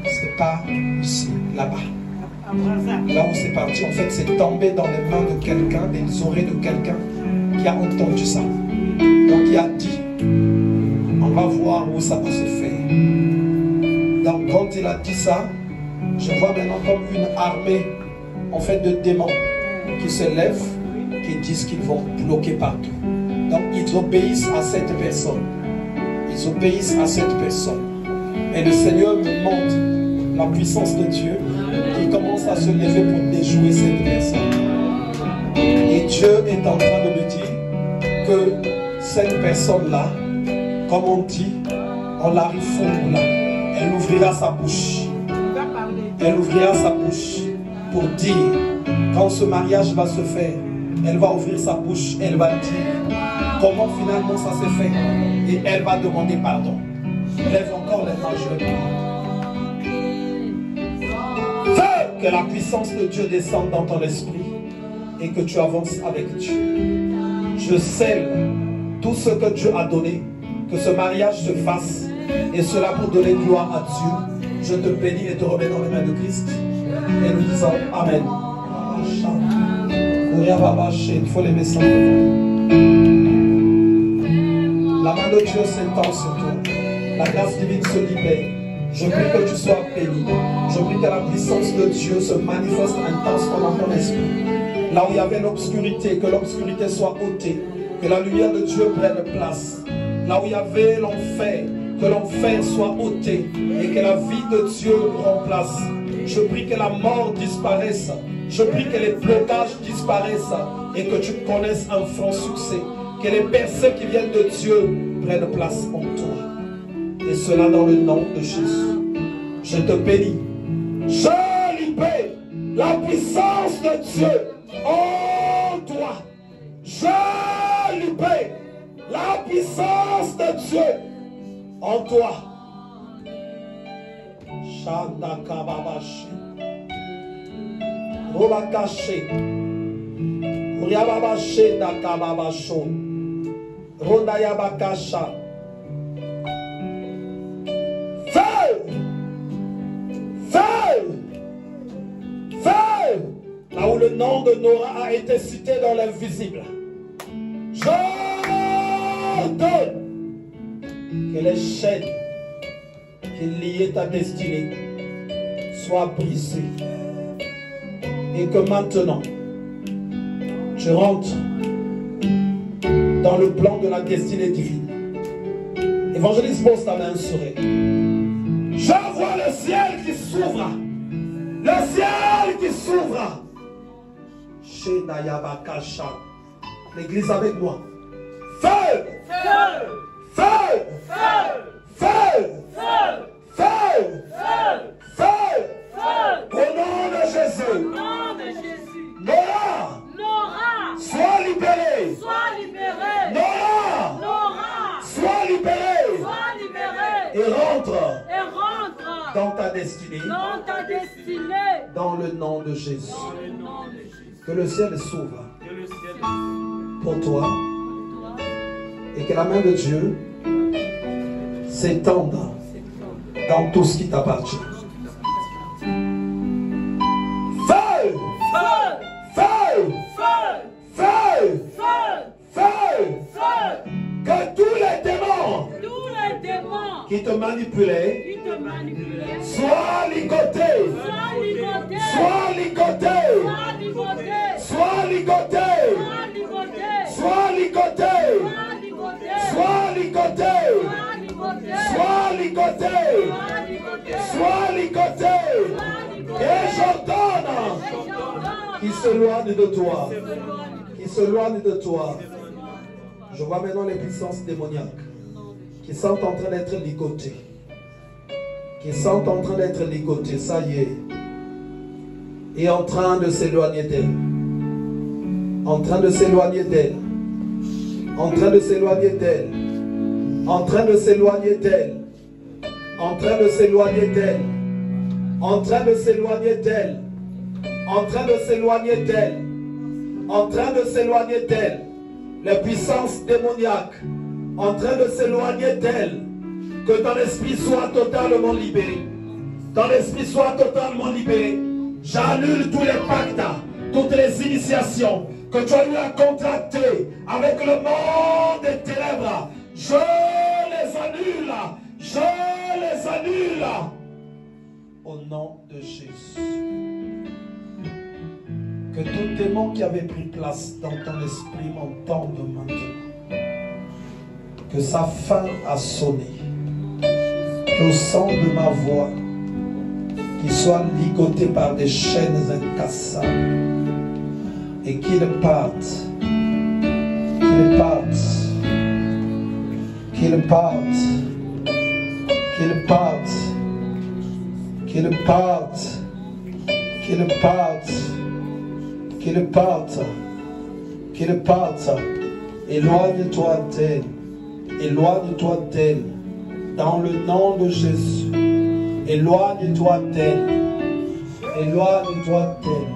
A: C'est pas ici, là-bas. Là où c'est parti, en fait, c'est tombé dans les mains de quelqu'un, des oreilles de quelqu'un qui a entendu ça. Donc il a dit, on va voir où ça va se faire. Donc quand il a dit ça, je vois maintenant comme une armée en fait de démons qui se lèvent, qui disent qu'ils vont bloquer partout. Donc ils obéissent à cette personne. Ils obéissent à cette personne. Et le Seigneur me montre la puissance de Dieu qui commence à se lever pour déjouer cette personne. Et Dieu est en train de me dire que cette personne-là, comme on dit, on l'arrive fondre là. Elle ouvrira sa bouche. Elle ouvrira sa bouche pour dire, quand ce mariage va se faire, elle va ouvrir sa bouche, elle va dire comment finalement ça s'est fait. Et elle va demander pardon. Lève encore les mains, je vais prier. Fais que la puissance de Dieu descende dans ton esprit et que tu avances avec Dieu. Je scelle tout ce que Dieu a donné, que ce mariage se fasse, et cela pour donner gloire à Dieu. Je te bénis et te remets dans les mains de Christ. Et nous disons Amen. Il faut les mettre. La main de Dieu s'étend sur toi. La grâce divine se libère. Je prie que tu sois béni. Je prie que la puissance de Dieu se manifeste intensément dans ton esprit. Là où il y avait l'obscurité, que l'obscurité soit ôtée. Que la lumière de Dieu prenne place. Là où il y avait l'enfer, que l'enfer soit ôté. Et que la vie de Dieu remplace. Je prie que la mort disparaisse. Je prie que les blocages disparaissent. Et que tu connaisses un franc succès. Que les percées qui viennent de Dieu prennent place en toi. Et cela dans le nom de Jésus. Je te bénis. Je libère la puissance de Dieu en toi. Je libère la puissance de Dieu en toi. Shanda kababashi. Robakashi. Uriababashi na kababasho. Rondayabakasha. Feu! Là où le nom de Nora a été cité dans l'invisible. J'ordonne que les chaînes qui liaient ta destinée soient brisées. Et que maintenant, tu rentres dans le plan de la destinée divine. Évangéliste, pose ta main sur elle. Je vois le ciel qui s'ouvre. Le ciel qui s'ouvre. Chez Nayabakasha. L'église avec moi. Feu! Feu! Feu! Feu! Feu! Feu! Au nom de Jésus. Nora! Sois libérée. Nora! Sois libérée. Et rentre dans ta destinée. Dans le nom de Jésus. Que le ciel s'ouvre pour toi. Et que la main de Dieu s'étende dans tout ce qui t'appartient. Feu! Feu! Feu! Feu! Que tous les démons qui te manipulaient soient ligotés. Soient ligotés. Soient ligotés. Soient ligotés. Sois ligoté. Sois ligoté. Sois ligoté. Et j'ordonne qu'il s'éloigne de toi. Qu'il s'éloigne de toi. Je vois maintenant les puissances démoniaques qui sont en train d'être ligotées. Qui sont en train d'être ligotées. Ça y est. Et en train de s'éloigner d'elle. En train de s'éloigner d'elle. En train de s'éloigner d'elle. En train de s'éloigner d'elle. En train de s'éloigner d'elle. En train de s'éloigner d'elle. En train de s'éloigner d'elle. En train de s'éloigner d'elle. Les puissances démoniaques. En train de s'éloigner d'elle. Que ton esprit soit totalement libéré. Ton esprit soit totalement libéré. J'annule tous les pactes, toutes les initiations que tu as eu à contracter avec le monde des ténèbres. Je les annule. Je les annule. Au nom de Jésus. Que tout démon qui avait pris place dans ton esprit m'entende maintenant. Que sa fin a sonné. Qu'au son de ma voix, qu'il soit ligoté par des chaînes incassables. Et qu'il parte. Qu'il parte. Qu'il parte. Qu'il parte. Qu'il parte. Qu'il parte. Qu'il parte. Qu'il parte. Éloigne-toi d'elle. Éloigne-toi d'elle. Dans le nom de Jésus. Éloigne-toi d'elle. Éloigne-toi d'elle.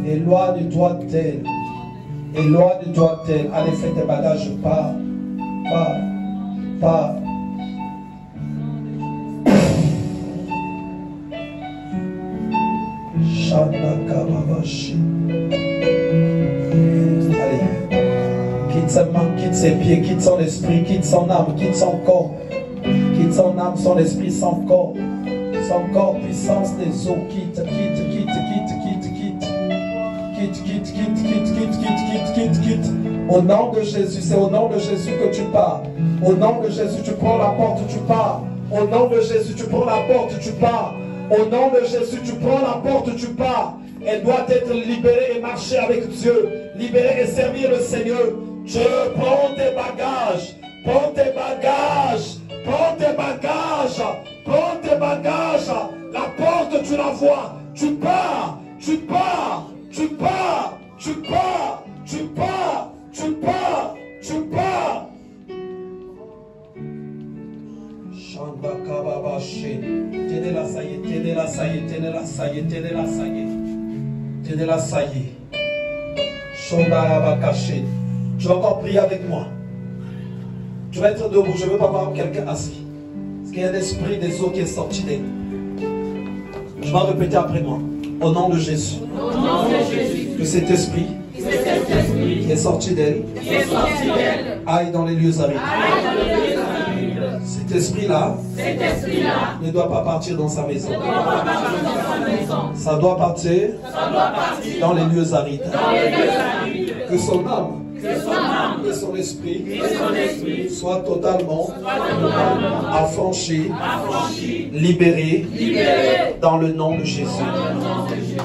A: Éloigne-toi d'elle. Éloigne-toi d'elle. Allez, fais tes bagages. Pars. Pars. Pars. Allez. Quitte ses mains, quitte ses pieds, quitte son esprit, quitte son âme, quitte son corps. Quitte son âme, son esprit, son corps. Son corps, puissance des eaux. Quitte. Quitte. Au nom de Jésus, c'est au nom de Jésus que tu pars. Au nom de Jésus, tu prends la porte, tu pars. Au nom de Jésus, tu prends la porte, tu pars. Au nom de Jésus, tu prends la porte, tu pars. Elle doit être libérée et marcher avec Dieu. Libérée et servir le Seigneur. Dieu, prends tes bagages. Prends tes bagages. Prends tes bagages. Prends tes bagages. La porte, tu la vois. Tu pars. Tu pars. Tu pars. Tu pars. Tu pars. Tu pars. Tu pars. Tenez-la, ça y est, tenez-la, ça y est, tenez-la, ça y est, tenez-la, ça y est. Tenez-la, ça y est. Tu vas encore prier avec moi. Tu vas être debout, je ne veux pas voir quelqu'un assis. Parce qu'il y a un esprit des eaux qui est sorti d'elle. Je vais répéter après moi. Au nom de Jésus. Au nom de Que cet esprit qui est sorti d'elle aille dans les lieux arides. Cet esprit-là ne doit pas partir dans sa maison. Ça doit partir dans les lieux arides. Que son âme et son esprit soient totalement affranchis, libérés dans le nom de Jésus.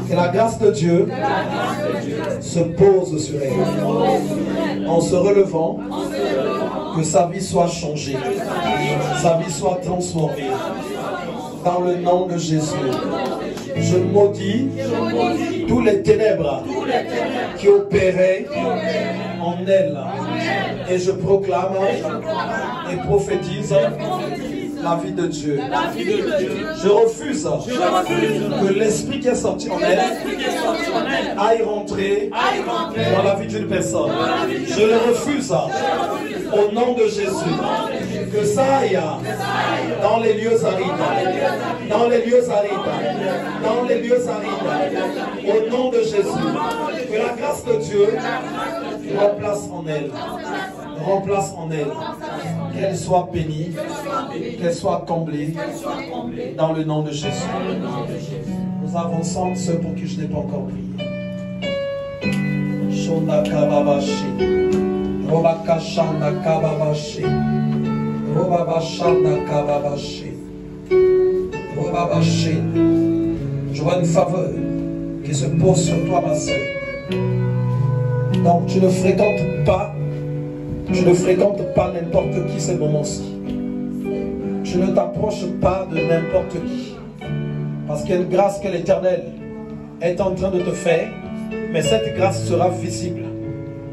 A: Que la grâce de Dieu se pose sur elle. En se relevant, que sa vie soit changée, sa vie soit transformée. Dans le nom de Jésus. Je maudis tous les ténèbres qui opéraient en elle. Et je proclame et prophétise la vie de Dieu. Je refuse que l'esprit qui est sorti en elle aille rentrer dans la vie d'une personne. Je le refuse au nom de Jésus. Que ça aille dans les lieux arides. Dans les lieux arides. Dans les lieux arides. Au nom de Jésus. Que la grâce de Dieu remplace en elle. Remplace en elle. Qu'elle soit bénie. Qu'elle soit comblée. Dans le nom de Jésus. Nous avançons ceux pour qui je n'ai pas encore prié. Shonda Kababashi. Robaka Shanda Kababashi. Robabashanda Kababashi. Robabashi. Je vois une faveur qui se pose sur toi, ma soeur. Donc tu ne fréquentes pas n'importe qui ces moments-ci. Tu ne t'approches pas de n'importe qui. Parce qu'il y a une grâce que l'Éternel est en train de te faire, mais cette grâce sera visible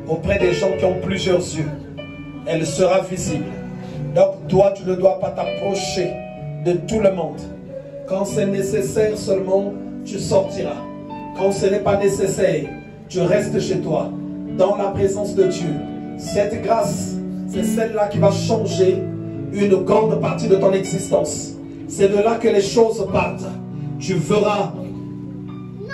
A: auprès des gens qui ont plusieurs yeux. Elle sera visible. Donc toi, tu ne dois pas t'approcher de tout le monde. Quand c'est nécessaire seulement, tu sortiras. Quand ce n'est pas nécessaire, tu restes chez toi, dans la présence de Dieu. Cette grâce, c'est celle-là qui va changer une grande partie de ton existence. C'est de là que les choses partent. Tu verras,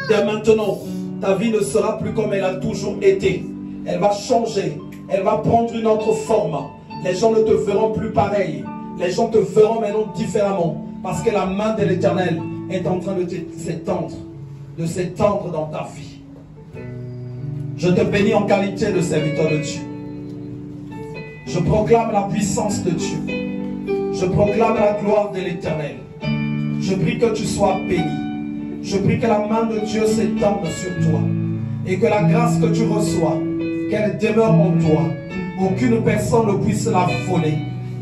A: dès maintenant, ta vie ne sera plus comme elle a toujours été. Elle va changer, elle va prendre une autre forme. Les gens ne te verront plus pareil. Les gens te verront maintenant différemment. Parce que la main de l'Éternel est en train de s'étendre dans ta vie. Je te bénis en qualité de serviteur de Dieu. Je proclame la puissance de Dieu. Je proclame la gloire de l'Éternel. Je prie que tu sois béni. Je prie que la main de Dieu s'étende sur toi. Et que la grâce que tu reçois, qu'elle demeure en toi. Aucune personne ne puisse la voler.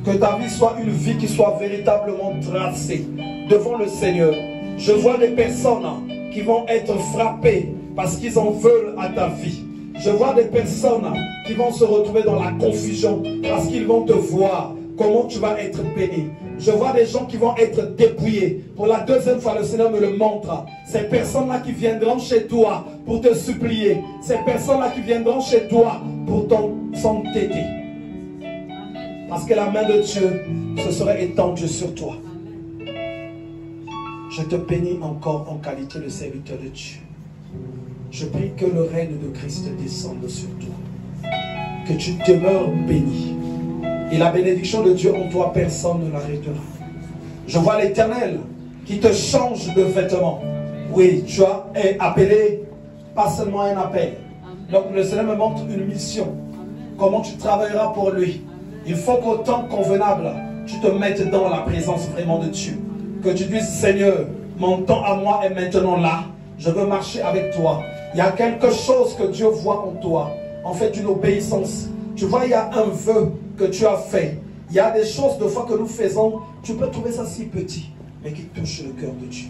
A: Que ta vie soit une vie qui soit véritablement tracée devant le Seigneur. Je vois des personnes qui vont être frappées parce qu'ils en veulent à ta vie. Je vois des personnes qui vont se retrouver dans la confusion parce qu'ils vont te voir comment tu vas être béni. Je vois des gens qui vont être dépouillés. Pour la deuxième fois, le Seigneur me le montre. Ces personnes-là qui viendront chez toi pour te supplier. Ces personnes-là qui viendront chez toi pour t'aider. Parce que la main de Dieu se serait étendue sur toi. Je te bénis encore en qualité de serviteur de Dieu. Je prie que le règne de Christ descende sur toi. Que tu demeures béni. Et la bénédiction de Dieu en toi, personne ne l'arrêtera. Je vois l'Éternel qui te change de vêtements. Oui, tu es appelé, pas seulement un appel. Donc le Seigneur me montre une mission. Comment tu travailleras pour lui. Il faut qu'au temps convenable, tu te mettes dans la présence vraiment de Dieu. Que tu dises, Seigneur, mon temps à moi est maintenant là. Je veux marcher avec toi. Il y a quelque chose que Dieu voit en toi. En fait, une obéissance. Tu vois, il y a un vœu que tu as fait. Il y a des choses de fois que nous faisons. Tu peux trouver ça si petit, mais qui touche le cœur de Dieu.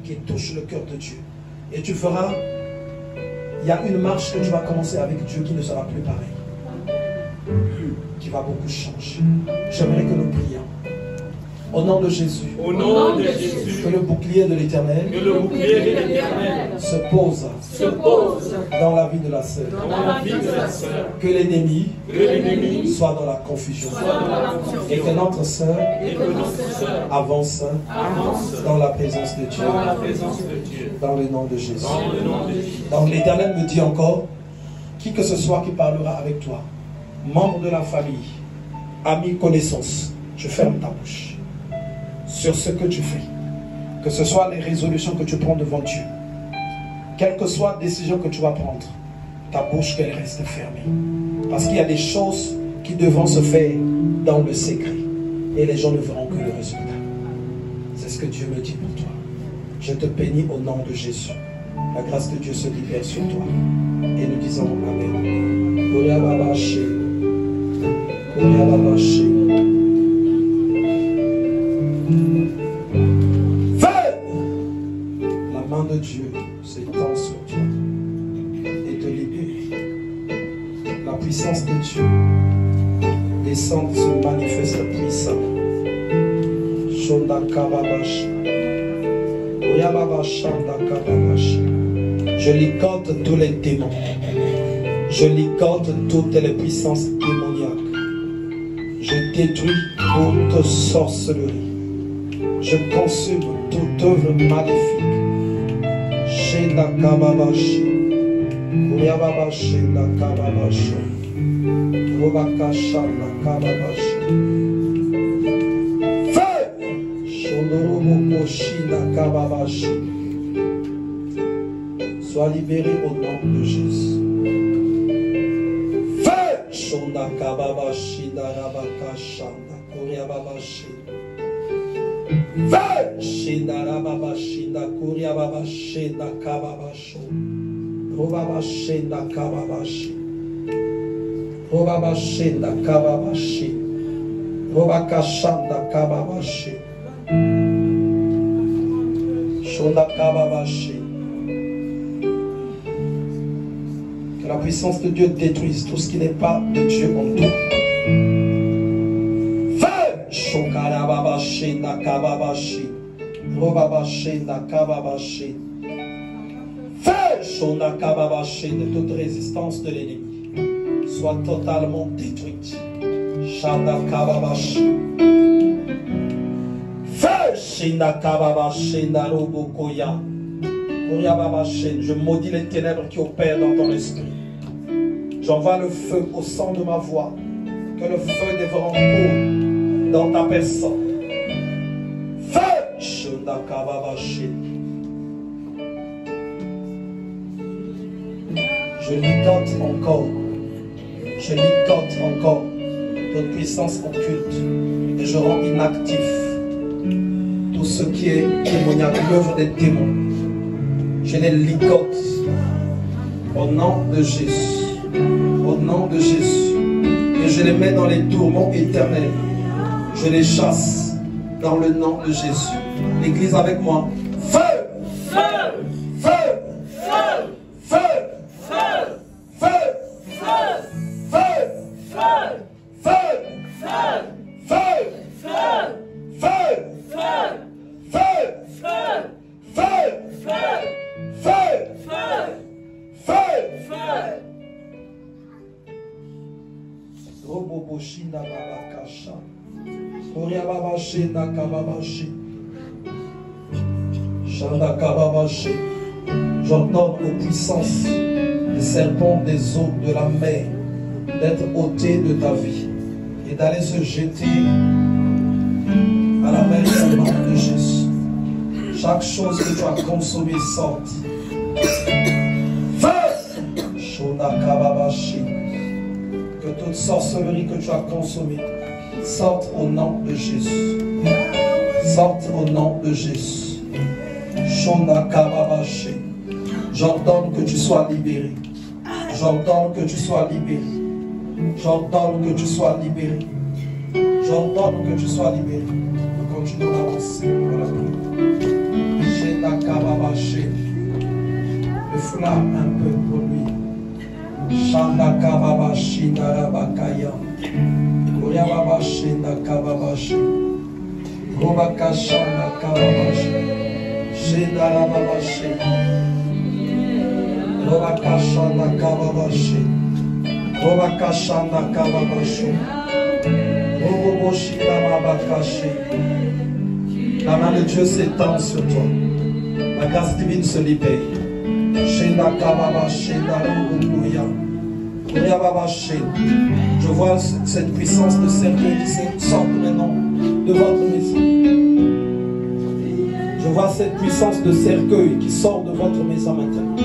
A: Qui touche le cœur de Dieu. Et tu feras, il y a une marche que tu vas commencer avec Dieu qui ne sera plus pareille. Qui va beaucoup changer. J'aimerais que nous prions. Au nom de Jésus.
B: Au nom de Jésus.
A: Que le bouclier de l'Éternel se pose dans la vie de la sœur. Que l'ennemi soit dans la confusion. Et que notre sœur avance dans la présence de Dieu. Dans le nom de Jésus. Donc l'Éternel me dit encore, qui que ce soit qui parlera avec toi, membre de la famille, ami, connaissance, je ferme ta bouche sur ce que tu fais. Que ce soit les résolutions que tu prends devant Dieu. Quelle que soit la décision que tu vas prendre, ta bouche qu'elle reste fermée. Parce qu'il y a des choses qui devront se faire dans le secret. Et les gens ne verront que le résultat. C'est ce que Dieu me dit pour toi. Je te bénis au nom de Jésus. La grâce de Dieu se libère sur toi. Et nous disons Amen. La main de Dieu s'étend sur toi et te libère. La puissance de Dieu descend, se manifeste puissant. Je ligote tous les démons. Je ligote toutes les puissances démoniaques. Je détruis toute sorcellerie. Je consume toute œuvre maléfique. Shenda Kababashi. Kuriababashi na Kababashi. Robakashanda Kababashi. Feu! Shondorobokoshi na Kababashi. Sois libéré au nom de Jésus. Feu! Shonda Kababashi na Rabakashanda Kuriababashi. Feu! Shinda Rababashi na Kuriababashi na Kababashi. Robabashi na Kababashi. Robabashi na Kababashi. Robakashanda Kababashi. Shonda Kababashi. Que la puissance de Dieu détruise tout ce qui n'est pas de Dieu en toi. Feu! Shokarababashi na Kababashi. Robabashi na Kababashi. Feu! Shonda Kababashi de toute résistance de l'ennemi. Soit totalement détruite. Shanda Kababashi. Feu! Shinda Kababashi na Robokoya. Je maudis les ténèbres qui opèrent dans ton esprit. J'envoie le feu au son de ma voix. Que le feu dévorant court dans ta personne. Feu! Shunda Kababashi. Je ligote encore. Je ligote encore toute puissance occulte. Et je rends inactif tout ce qui est démoniaque, l'œuvre des démons. Je les ligote au nom de Jésus. Au nom de Jésus. Et je les mets dans les tourments éternels. Je les chasse dans le nom de Jésus. L'église avec moi. Feu! Feu! Feu! Feu! Feu! Feu! Feu! Feu! Feu! Feu! Feu! Feu! Feu! Feu! Feu! Feu! Feu! Feu! Roboboshi na babakasha. Oriababashi na kababashi. Shanda kababashi. J'ordonne aux puissances des serpents des eaux de la mer d'être ôtés de ta vie et d'aller se jeter à la mer au nom de Jésus. Chaque chose que tu as consommée sorte. Feu! Shonda kababashi. Que toute sorcellerie que tu as consommée sorte au nom de Jésus. Sorte au nom de Jésus. Shonda kababashi. J'ordonne que tu sois libéré. J'ordonne que tu sois libéré. J'ordonne que tu sois libéré. J'ordonne que tu sois libéré. Nous continuons d'avancer pour la prière. Shonda kababashi. Le flamme un peu pour lui. Shanda kababashi narabakaya. Kuriababashi na kababashi. Robakashanda kababashi. Shindarababashi. Robakashanda kababashi. Robakashanda kababashi. Roboboshi damabakashi. La main de Dieu s'étend sur toi. La grâce divine se libère. Shinda kababashi darubuya. Je vois cette puissance de cercueil qui sort maintenant de votre maison. Je vois cette puissance de cercueil qui sort de votre maison maintenant.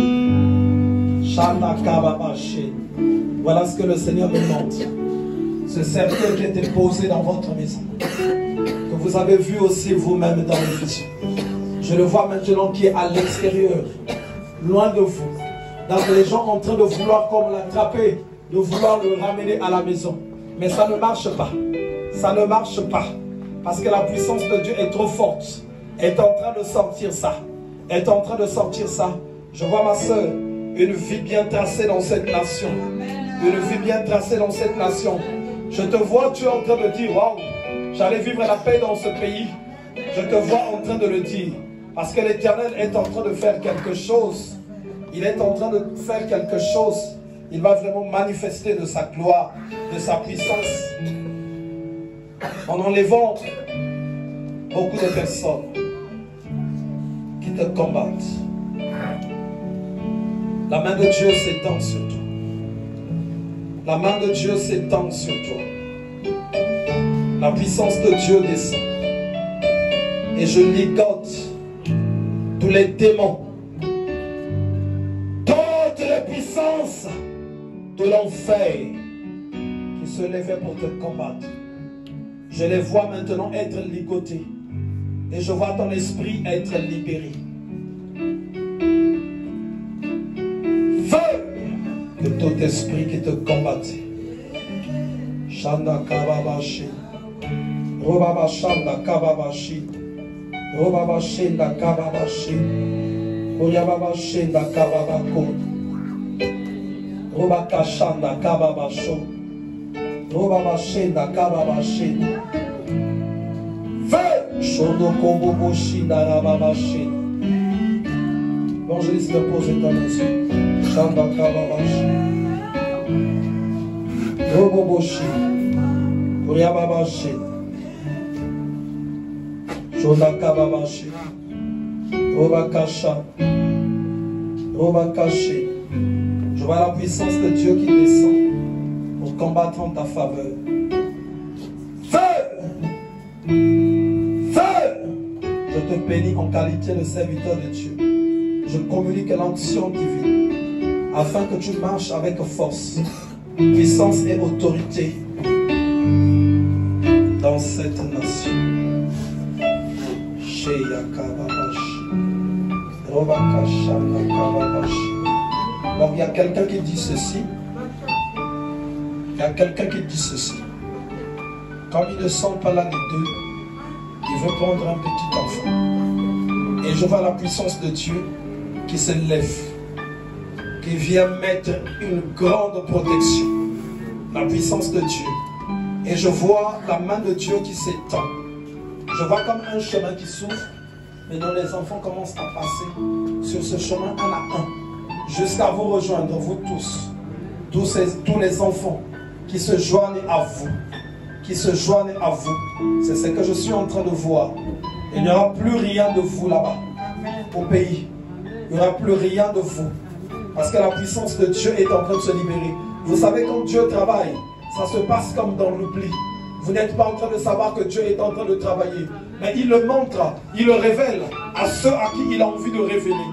A: Voilà ce que le Seigneur me montre. Ce cercueil qui était posé dans votre maison, que vous avez vu aussi vous-même dans le vision. Je le vois maintenant qui est à l'extérieur, loin de vous. Donc les gens en train de vouloir comme l'attraper, de vouloir le ramener à la maison. Mais ça ne marche pas. Ça ne marche pas. Parce que la puissance de Dieu est trop forte. Elle est en train de sortir ça. Elle est en train de sortir ça. Je vois ma soeur, une vie bien tracée dans cette nation. Une vie bien tracée dans cette nation. Je te vois, tu es en train de dire, waouh, j'allais vivre la paix dans ce pays. Je te vois en train de le dire. Parce que l'Éternel est en train de faire quelque chose. Il est en train de faire quelque chose. Il va vraiment manifester de sa gloire, de sa puissance. En enlevant beaucoup de personnes qui te combattent. La main de Dieu s'étend sur toi. La main de Dieu s'étend sur toi. La puissance de Dieu descend. Et je ligote tous les démons, toutes les puissances de l'enfer qui se levaient pour te combattre. Je les vois maintenant être ligotés. Et je vois ton esprit être libéré. Feu que tout esprit qui te combattait. Shanda kababashi. Robaba shanda kababashi. Robaba shenda kababashi. Oyababa shenda kababako. Robaka shanda kababasho. Robaba shenda kababashi. Feu! Shodo kobobo shinda rababashi. L'évangéliste pose ta dessus. Shanda kababashi. Roboboshi. Oriababashi. Shoda kababashi. Robakasha. Robakashi. Je vois la puissance de Dieu qui descend pour combattre en ta faveur. Feu! Feu! Je te bénis en qualité de serviteur de Dieu. Je communique l'onction divine afin que tu marches avec force, puissance et autorité dans cette nation. Donc il y a quelqu'un qui dit ceci. Il y a quelqu'un qui dit ceci. Comme ils ne sont pas là les deux, il veut prendre un petit enfant. Et je vois la puissance de Dieu qui se lève, qui vient mettre une grande protection. La puissance de Dieu. Et je vois la main de Dieu qui s'étend. Je vois comme un chemin qui s'ouvre. Maintenant les enfants commencent à passer sur ce chemin un à un. Jusqu'à vous rejoindre, vous tous les enfants qui se joignent à vous. Qui se joignent à vous. C'est ce que je suis en train de voir. Il n'y aura plus rien de vous là-bas, au pays. Il n'y aura plus rien de vous. Parce que la puissance de Dieu est en train de se libérer. Vous savez, quand Dieu travaille, ça se passe comme dans l'oubli. Vous n'êtes pas en train de savoir que Dieu est en train de travailler. Mais il le montre, il le révèle à ceux à qui il a envie de révéler.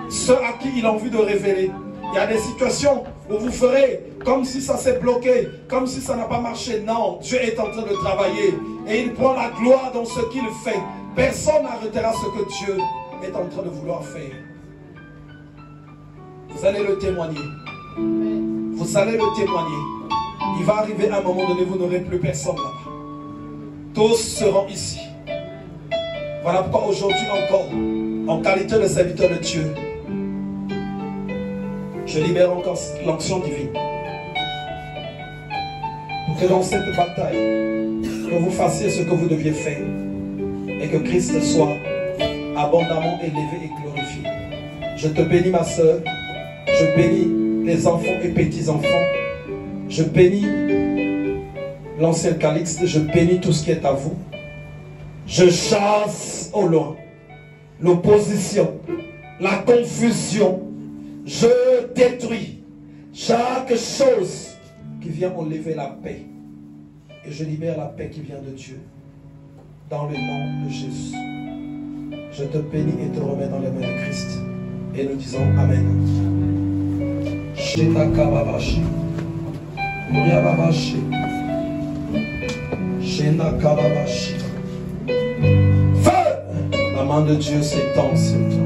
A: Ceux à qui il a envie de révéler. Il y a des situations où vous ferez comme si ça s'est bloqué, comme si ça n'a pas marché. Non, Dieu est en train de travailler. Et il prend la gloire dans ce qu'il fait. Personne n'arrêtera ce que Dieu est en train de vouloir faire. Vous allez le témoigner. Vous allez le témoigner. Il va arriver un moment donné, vous n'aurez plus personne là-bas. Tous seront ici. Voilà pourquoi aujourd'hui encore, en qualité de serviteur de Dieu, je libère encore l'onction divine. Pour que dans cette bataille, que vous fassiez ce que vous deviez faire. et que Christ soit abondamment élevé et glorifié. Je te bénis ma soeur, je bénis les enfants et petits-enfants, je bénis l'ancien Calixte, je bénis tout ce qui est à vous. Je chasse au loin l'opposition, la confusion. Je détruis chaque chose qui vient enlever la paix. Et je libère la paix qui vient de Dieu. Dans le nom de Jésus. Je te bénis et te remets dans les mains de Christ. Et nous disons Amen. La main de Dieu s'étend sur toi.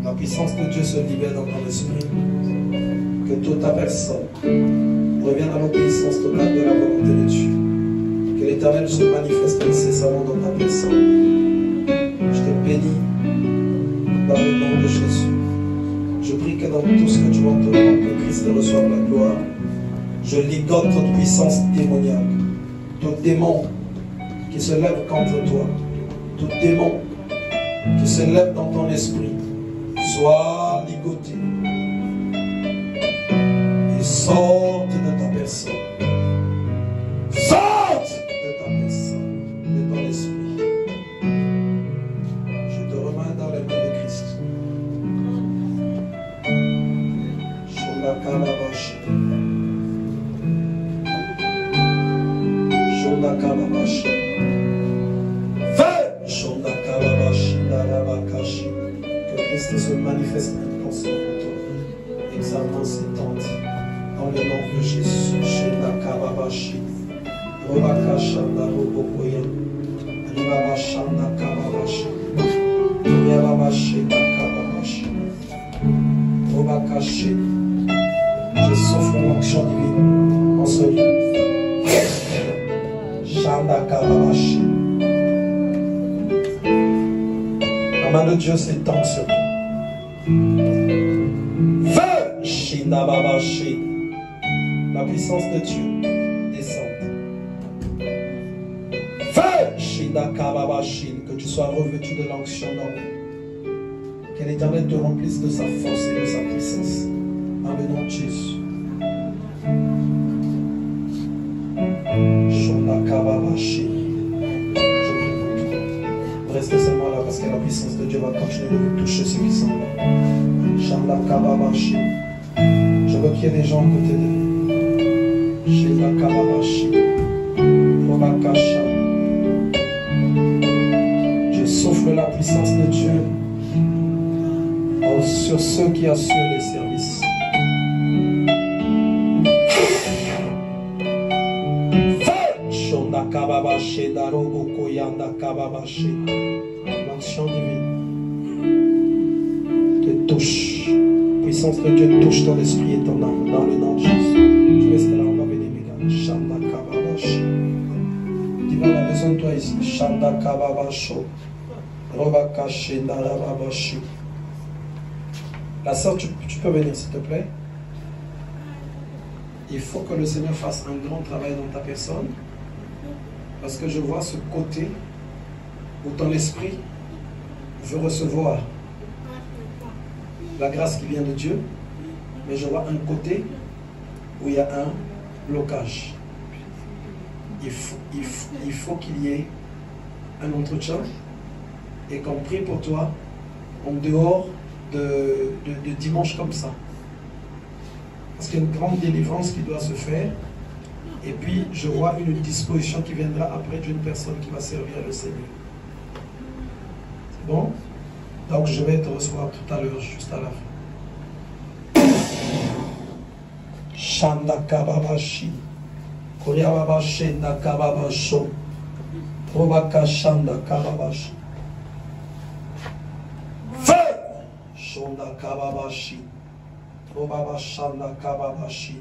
A: La puissance de Dieu se libère dans ton esprit. Que toute ta personne revienne à l'obéissance totale de la volonté de Dieu. Que l'Éternel se manifeste incessamment dans ta personne. Je te bénis dans le nom de Jésus. Je prie que dans tout ce que tu entends, que Christ reçoive la gloire. Je ligote toute puissance démoniaque. Tout démon qui se lève contre toi. Tout démon qui se lève dans ton esprit. Sois ligoté. Et sorte de ta personne. Sorte de ta personne, de ton esprit. Je te remets dans les mains de Christ. Shondakalabashi. Shondakalabashi. Fais Shondakalabashi Darabakashi. Que Christ se manifeste maintenant sur toi. Examine ses tentes. Dans le nom de Jésus, Shondakalabashi. Robakashanda Robokoya. Ribabashanda Kalabashi. Riababashi Kalabashi. Robakashi. Je souffre l'onction divine en ce lieu. Shanda Kalabashi. La main de Dieu s'étend sur toi. Feu Shindababashi. La puissance de Dieu descend. Feu Shindakababashin. Que tu sois revêtu de l'onction d'en haut. Que l'Éternel te remplisse de sa force et de sa puissance. Dans le nom de Jésus. Shondakababashi. Je prie pour toi. Reste seulement là parce que la puissance de Dieu va continuer de vous toucher ceux qui sont là. Shondakababashi. Je veux qu'il y ait des gens à côté d'eux. Shondakababashi. Robakasha. Je souffle la puissance de Dieu sur ceux qui assurent les services. L'onction divine te touche. La puissance de Dieu touche ton esprit et ton âme dans le nom de Jésus. Tu restes là, on va bénir mes gars. Shanda Kababashi. Dis-moi, on a besoin de toi ici. Shanda Kababasho. Robakashi Darababashi. La sœur, tu peux venir s'il te plaît. Il faut que le Seigneur fasse un grand travail dans ta personne. Parce que je vois ce côté où ton esprit veut recevoir la grâce qui vient de Dieu. Mais je vois un côté où il y a un blocage. Il faut qu'il y ait un entretien et qu'on prie pour toi en dehors de dimanche comme ça. Parce qu'il y a une grande délivrance qui doit se faire. Et puis, je vois une disposition qui viendra après d'une personne qui va servir le Seigneur. C'est bon? Donc, je vais te recevoir tout à l'heure, juste à la fin. Shanda Kababashi. Koryababashe Nakababasho. Robaka Shanda Kababashi. Feu! Shonda Kababashi. Obaba Shanda Kababashi.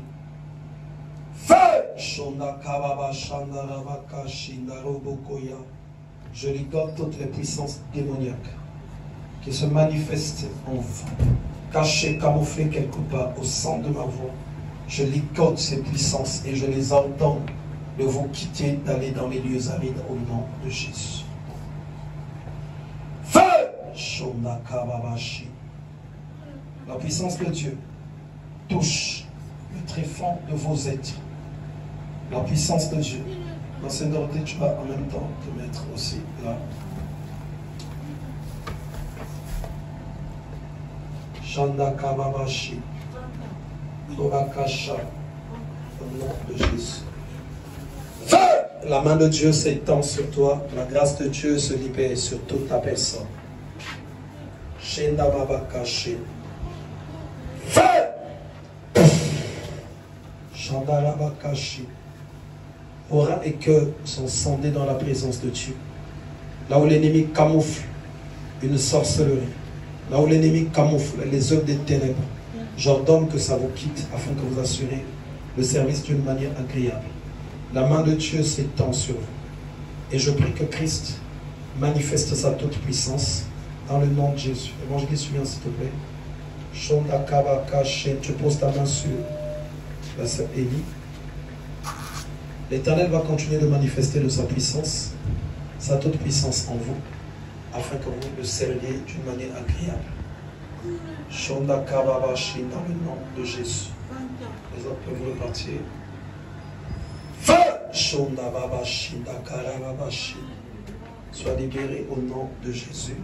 A: Feu! Shonda Kababa Shanda Rabaka Shinda Robokoya. Je ligote toutes les puissances démoniaques qui se manifestent en vous, cachées, camouflées quelque part au centre de ma voix. Je ligote ces puissances et je les ordonne de vous quitter, d'aller dans les lieux arides au nom de Jésus. Feu! Shonda Kababashi. La puissance de Dieu touche le tréfonds de vos êtres. La puissance de Dieu. Dans cette ordre, tu vas en même temps te mettre aussi là. Shanda Kababashi. Tobakasha. Au nom de Jésus. Feu! La main de Dieu s'étend sur toi. La grâce de Dieu se libère sur toute ta personne. Shenda Babakashi. Feu! Shandarabakashi. Aura et cœur sont scindés dans la présence de Dieu. Là où l'ennemi camoufle une sorcellerie, là où l'ennemi camoufle les œuvres des ténèbres, j'ordonne que ça vous quitte afin que vous assurez le service d'une manière agréable. La main de Dieu s'étend sur vous. Et je prie que Christ manifeste sa toute puissance dans le nom de Jésus. Évangéliste, viens s'il te plaît. Tu poses ta main sur la sœur Élie. L'Éternel va continuer de manifester de sa puissance, sa toute puissance en vous, afin que vous le serviez d'une manière agréable. Shonda Kababashi dans le nom de Jésus. Les autres peuvent repartir. Feu! Shonda Babashi Dakarababashi. Sois libéré au nom de Jésus.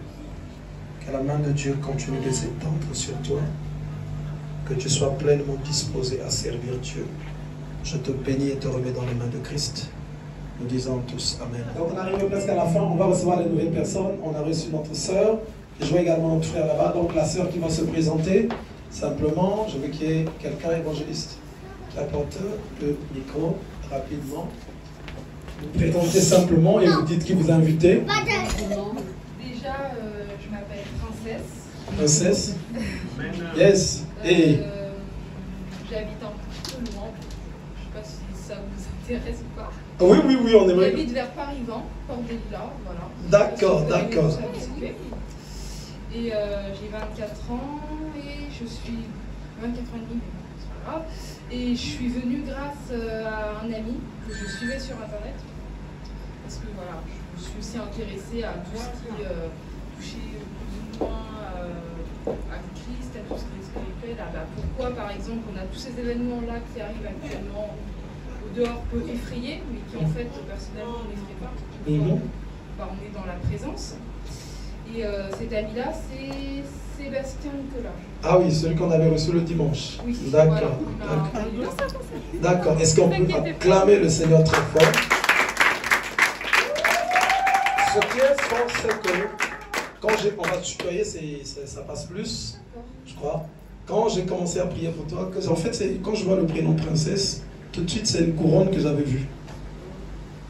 A: Que la main de Dieu continue de s'étendre sur toi. Que tu sois pleinement disposé à servir Dieu. Je te bénis et te remets dans les mains de Christ. Nous disons tous Amen. Donc on arrive presque à la fin, on va recevoir les nouvelles personnes. On a reçu notre sœur, je vois également notre frère là-bas. Donc la sœur qui va se présenter, simplement, je veux qu'il y ait quelqu'un évangéliste qui apporte le micro rapidement. Vous présentez simplement et vous dites qui vous a invité.
B: Déjà, je m'appelle Princesse.
A: Princesse. Yes. Et
B: j'habite un peu loin. Je ne sais pas si ça vous intéresse ou pas.
A: Oui, on aimerait.
B: J'habite vers Paris-Vent, Port des Lilas, voilà.
A: D'accord.
B: Et j'ai 24 ans et je suis 24 ans et demi, c'est pas grave. Et je suis venue grâce à un ami que je suivais sur internet. Parce que voilà, je me suis aussi intéressée à tout ce qui touchait plus ou moins à Christ, à tout ce qui est spirituel. Pourquoi par exemple on a tous ces événements-là qui arrivent actuellement au dehors peut effrayer, mais qui en fait personnellement n'effraient pas. On est dans la présence. Et cet ami-là, c'est Sébastien Nicolas.
A: Ah oui, celui qu'on avait reçu le dimanche.
B: Oui,
A: d'accord.
B: Voilà.
A: D'accord. Est-ce qu'on peut acclamer le Seigneur très fort? Ce qui est fort, c'est que quand on va tutoyer, ça passe plus, je crois. Quand j'ai commencé à prier pour toi, en fait, quand je vois le prénom princesse, tout de suite, c'est une couronne que j'avais vue.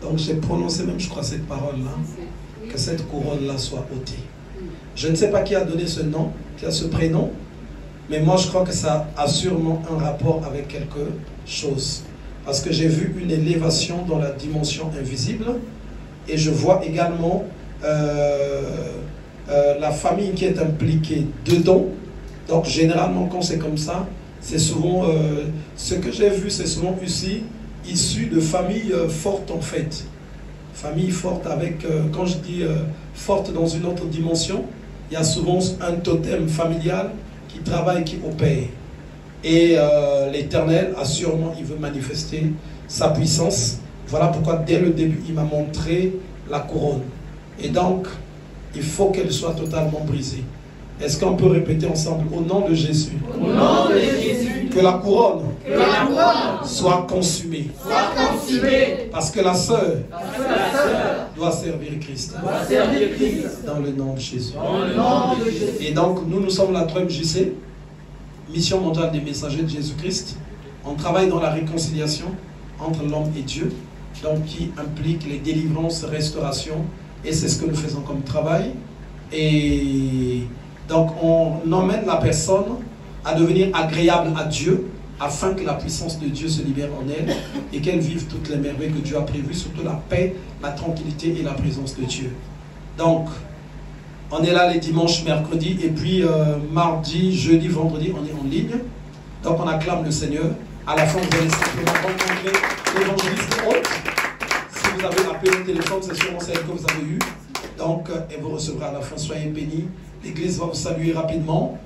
A: Donc j'ai prononcé même, je crois, cette parole-là, que cette couronne-là soit ôtée. Je ne sais pas qui a donné ce nom, qui a ce prénom, mais moi je crois que ça a sûrement un rapport avec quelque chose. Parce que j'ai vu une élévation dans la dimension invisible, et je vois également la famille qui est impliquée dedans. Donc généralement quand c'est comme ça, c'est souvent, ce que j'ai vu, c'est souvent issu de familles fortes en fait. Famille forte avec, quand je dis forte dans une autre dimension, il y a souvent un totem familial qui travaille, qui opère. Et l'Éternel, assurément, il veut manifester sa puissance. Voilà pourquoi dès le début, il m'a montré la couronne. Et donc, il faut qu'elle soit totalement brisée. Est-ce qu'on peut répéter ensemble au nom de Jésus?
C: Au nom de Jésus.
A: Que la couronne,
C: soit
A: consumée. Parce que la sœur doit servir Christ. Dans le nom de Jésus. Et donc, nous sommes la 3e JC, Mission mondiale des messagers de Jésus-Christ. On travaille dans la réconciliation entre l'homme et Dieu, donc qui implique les délivrances, restauration, et c'est ce que nous faisons comme travail. Et donc, on emmène la personne à devenir agréable à Dieu, afin que la puissance de Dieu se libère en elle et qu'elle vive toutes les merveilles que Dieu a prévues, surtout la paix, la tranquillité et la présence de Dieu. Donc, on est là les dimanches, mercredis, et puis mardi, jeudi, vendredi, on est en ligne. Donc, on acclame le Seigneur. À la fin, vous allez simplement rencontrer l'évangéliste Haute. Si vous avez appelé le téléphone, c'est sûrement celle que vous avez eue. Donc, et vous recevrez à la fin. Soyez bénis. L'église va vous saluer rapidement.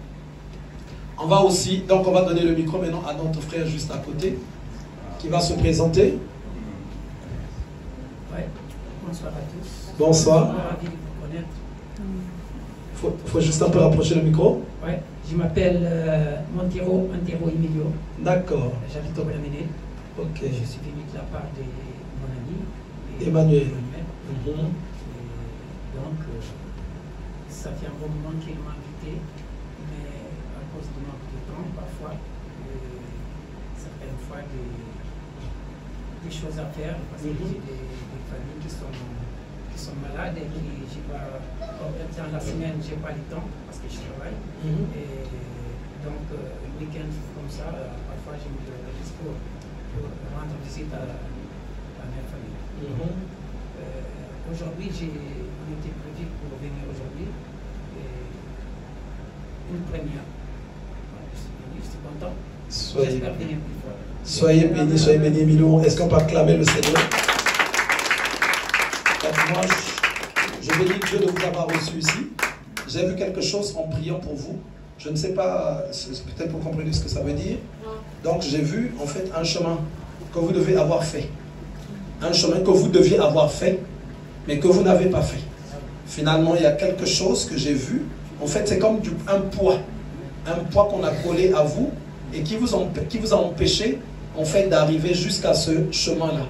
A: On va aussi, donc on va donner le micro maintenant à notre frère juste à côté, qui va se présenter.
D: Ouais. Bonsoir à tous.
A: Bonsoir.
D: Ravi de vous connaître.
A: Faut juste un peu rapprocher le micro.
D: Ouais. Je m'appelle Antero Emilio.
A: D'accord.
D: J'habite au Bréméné.
A: Ok.
D: Je suis venu de la part de mon ami
A: Emmanuel.
D: Donc, ça fait un bon moment qu'il m'a invité, mais à cause de manque de temps, parfois, certaines fois, des choses à faire, parce que j'ai des familles qui sont malades et qui, dans la semaine, je n'ai pas le temps parce que je travaille. Et donc, le week-end, comme ça, parfois, je me réalise pour rendre visite à ma famille. Aujourd'hui, on était prévu pour venir aujourd'hui. Une première. Je suis content. J'espère venir plus fort.
A: Soyez bénis, Emilio. Est-ce qu'on peut acclamer le Seigneur? Moi, je bénis Dieu de vous avoir reçu ici. J'ai vu quelque chose en priant pour vous. Je ne sais pas, peut-être vous comprenez ce que ça veut dire. Donc, j'ai vu en fait un chemin que vous devez avoir fait. Un chemin que vous deviez avoir fait, mais que vous n'avez pas fait. Finalement, il y a quelque chose que j'ai vu. En fait, c'est comme un poids qu'on a collé à vous et qui vous a empêché en fait d'arriver jusqu'à ce chemin-là.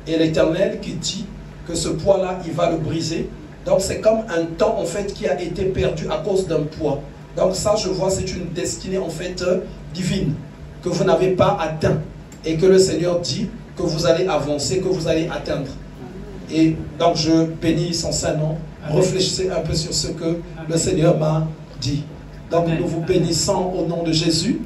A: Et l'Éternel qui dit que ce poids-là, il va le briser. Donc, c'est comme un temps en fait qui a été perdu à cause d'un poids. Donc ça, je vois, c'est une destinée en fait divine que vous n'avez pas atteint et que le Seigneur dit que vous allez avancer, que vous allez atteindre. Et donc, je bénis son Saint-Nom. Réfléchissez un peu sur ce que le Seigneur m'a dit. Donc, nous vous bénissons au nom de Jésus.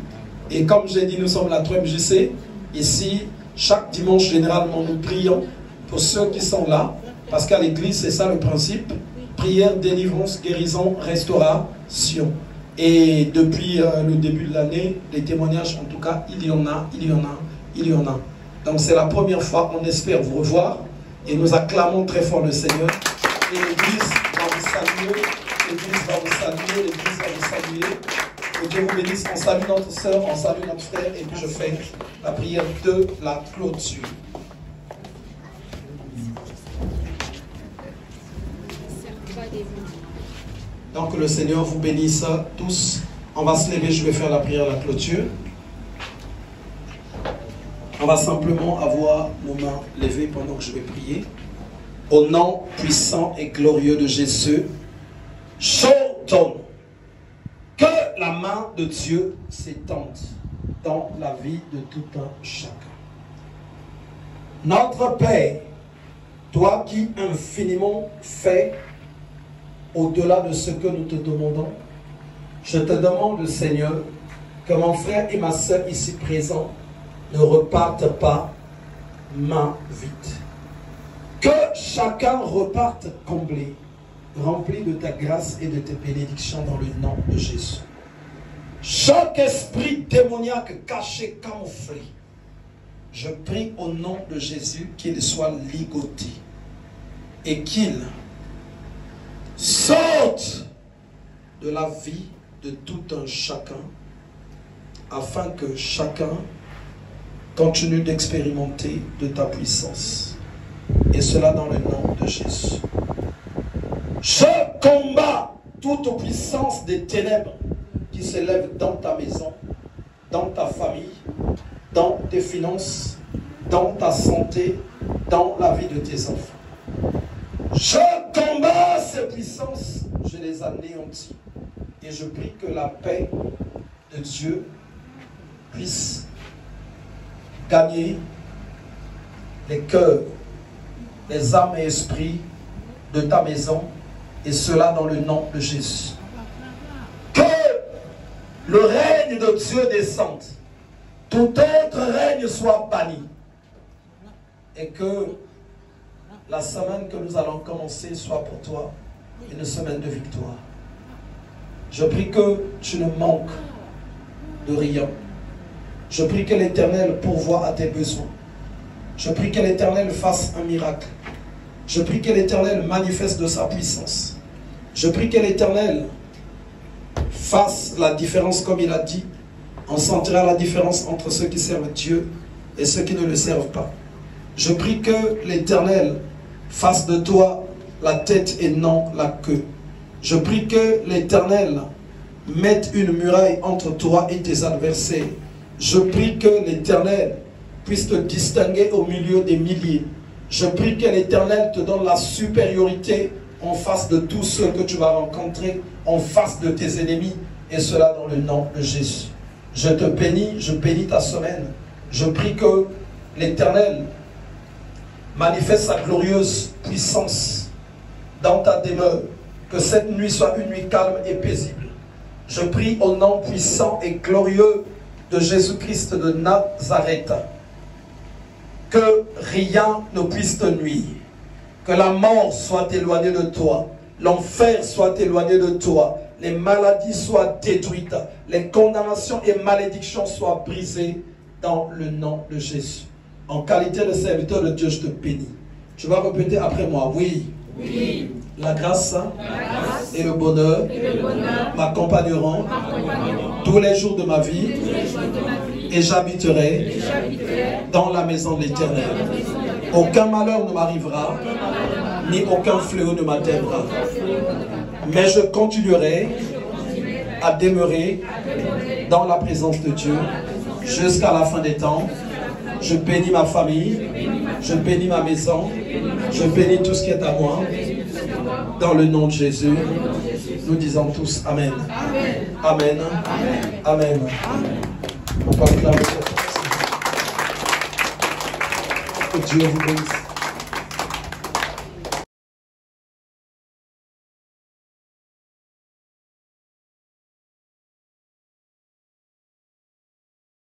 A: Et comme j'ai dit, nous sommes la 3MJC. Ici, chaque dimanche, généralement, nous prions pour ceux qui sont là. Parce qu'à l'église, c'est ça le principe. Prière, délivrance, guérison, restauration. Et depuis le début de l'année, les témoignages, en tout cas, il y en a. Donc, c'est la première fois, on espère vous revoir. Et nous acclamons très fort le Seigneur. Et l'église va vous saluer. L'église va vous saluer. L'église va vous saluer. Que Dieu vous bénisse. On salue notre soeur, on salue notre frère. Et puis je fais la prière de la clôture. Donc le Seigneur vous bénisse tous. On va se lever, je vais faire la prière de la clôture. On va simplement avoir nos mains levées pendant que je vais prier. Au nom puissant et glorieux de Jésus, j'ordonne que la main de Dieu s'étende dans la vie de tout un chacun. Notre Père, toi qui infiniment fais au-delà de ce que nous te demandons, je te demande, Seigneur, que mon frère et ma soeur ici présents ne repartent pas main vide. Que chacun reparte comblé, rempli de ta grâce et de tes bénédictions dans le nom de Jésus. Chaque esprit démoniaque caché, camouflé, je prie au nom de Jésus qu'il soit ligoté et qu'il sorte de la vie de tout un chacun afin que chacun continue d'expérimenter de ta puissance. Et cela dans le nom de Jésus. Je combats toute puissance des ténèbres qui s'élève dans ta maison, dans ta famille, dans tes finances, dans ta santé, dans la vie de tes enfants. Je combats ces puissances, je les anéantis. Et je prie que la paix de Dieu puisse gagner les cœurs, les âmes et esprits de ta maison, et cela dans le nom de Jésus. Que le règne de Dieu descende. Tout autre règne soit banni. Et que la semaine que nous allons commencer soit pour toi une semaine de victoire. Je prie que tu ne manques de rien. Je prie que l'Éternel pourvoie à tes besoins. Je prie que l'Éternel fasse un miracle. Je prie que l'Éternel manifeste de sa puissance. Je prie que l'Éternel fasse la différence comme il a dit. On sentira la différence entre ceux qui servent Dieu et ceux qui ne le servent pas. Je prie que l'Éternel fasse de toi la tête et non la queue. Je prie que l'Éternel mette une muraille entre toi et tes adversaires. Je prie que l'Éternel puisse te distinguer au milieu des milliers. Je prie que l'Éternel te donne la supériorité en face de tous ceux que tu vas rencontrer, en face de tes ennemis, et cela dans le nom de Jésus. Je te bénis, je bénis ta semaine. Je prie que l'Éternel manifeste sa glorieuse puissance dans ta demeure, que cette nuit soit une nuit calme et paisible. Je prie au nom puissant et glorieux de Jésus-Christ de Nazareth, que rien ne puisse te nuire, que la mort soit éloignée de toi, l'enfer soit éloigné de toi, les maladies soient détruites, les condamnations et malédictions soient brisées dans le nom de Jésus. En qualité de serviteur de Dieu, je te bénis. Tu vas répéter après moi, oui.
C: Oui.
A: La grâce et le bonheur m'accompagneront tous les jours de ma vie et j'habiterai dans la maison de l'Éternel. Aucun malheur ne m'arrivera, ni aucun fléau ne m'atteindra. Mais je continuerai à demeurer dans la présence de Dieu jusqu'à la fin des temps. Je bénis ma famille, je bénis ma maison, je bénis tout ce qui est à moi. Dans le nom de Jésus, nous disons tous Amen. Amen. Amen. On peut acclamer. Que Dieu vous bénisse.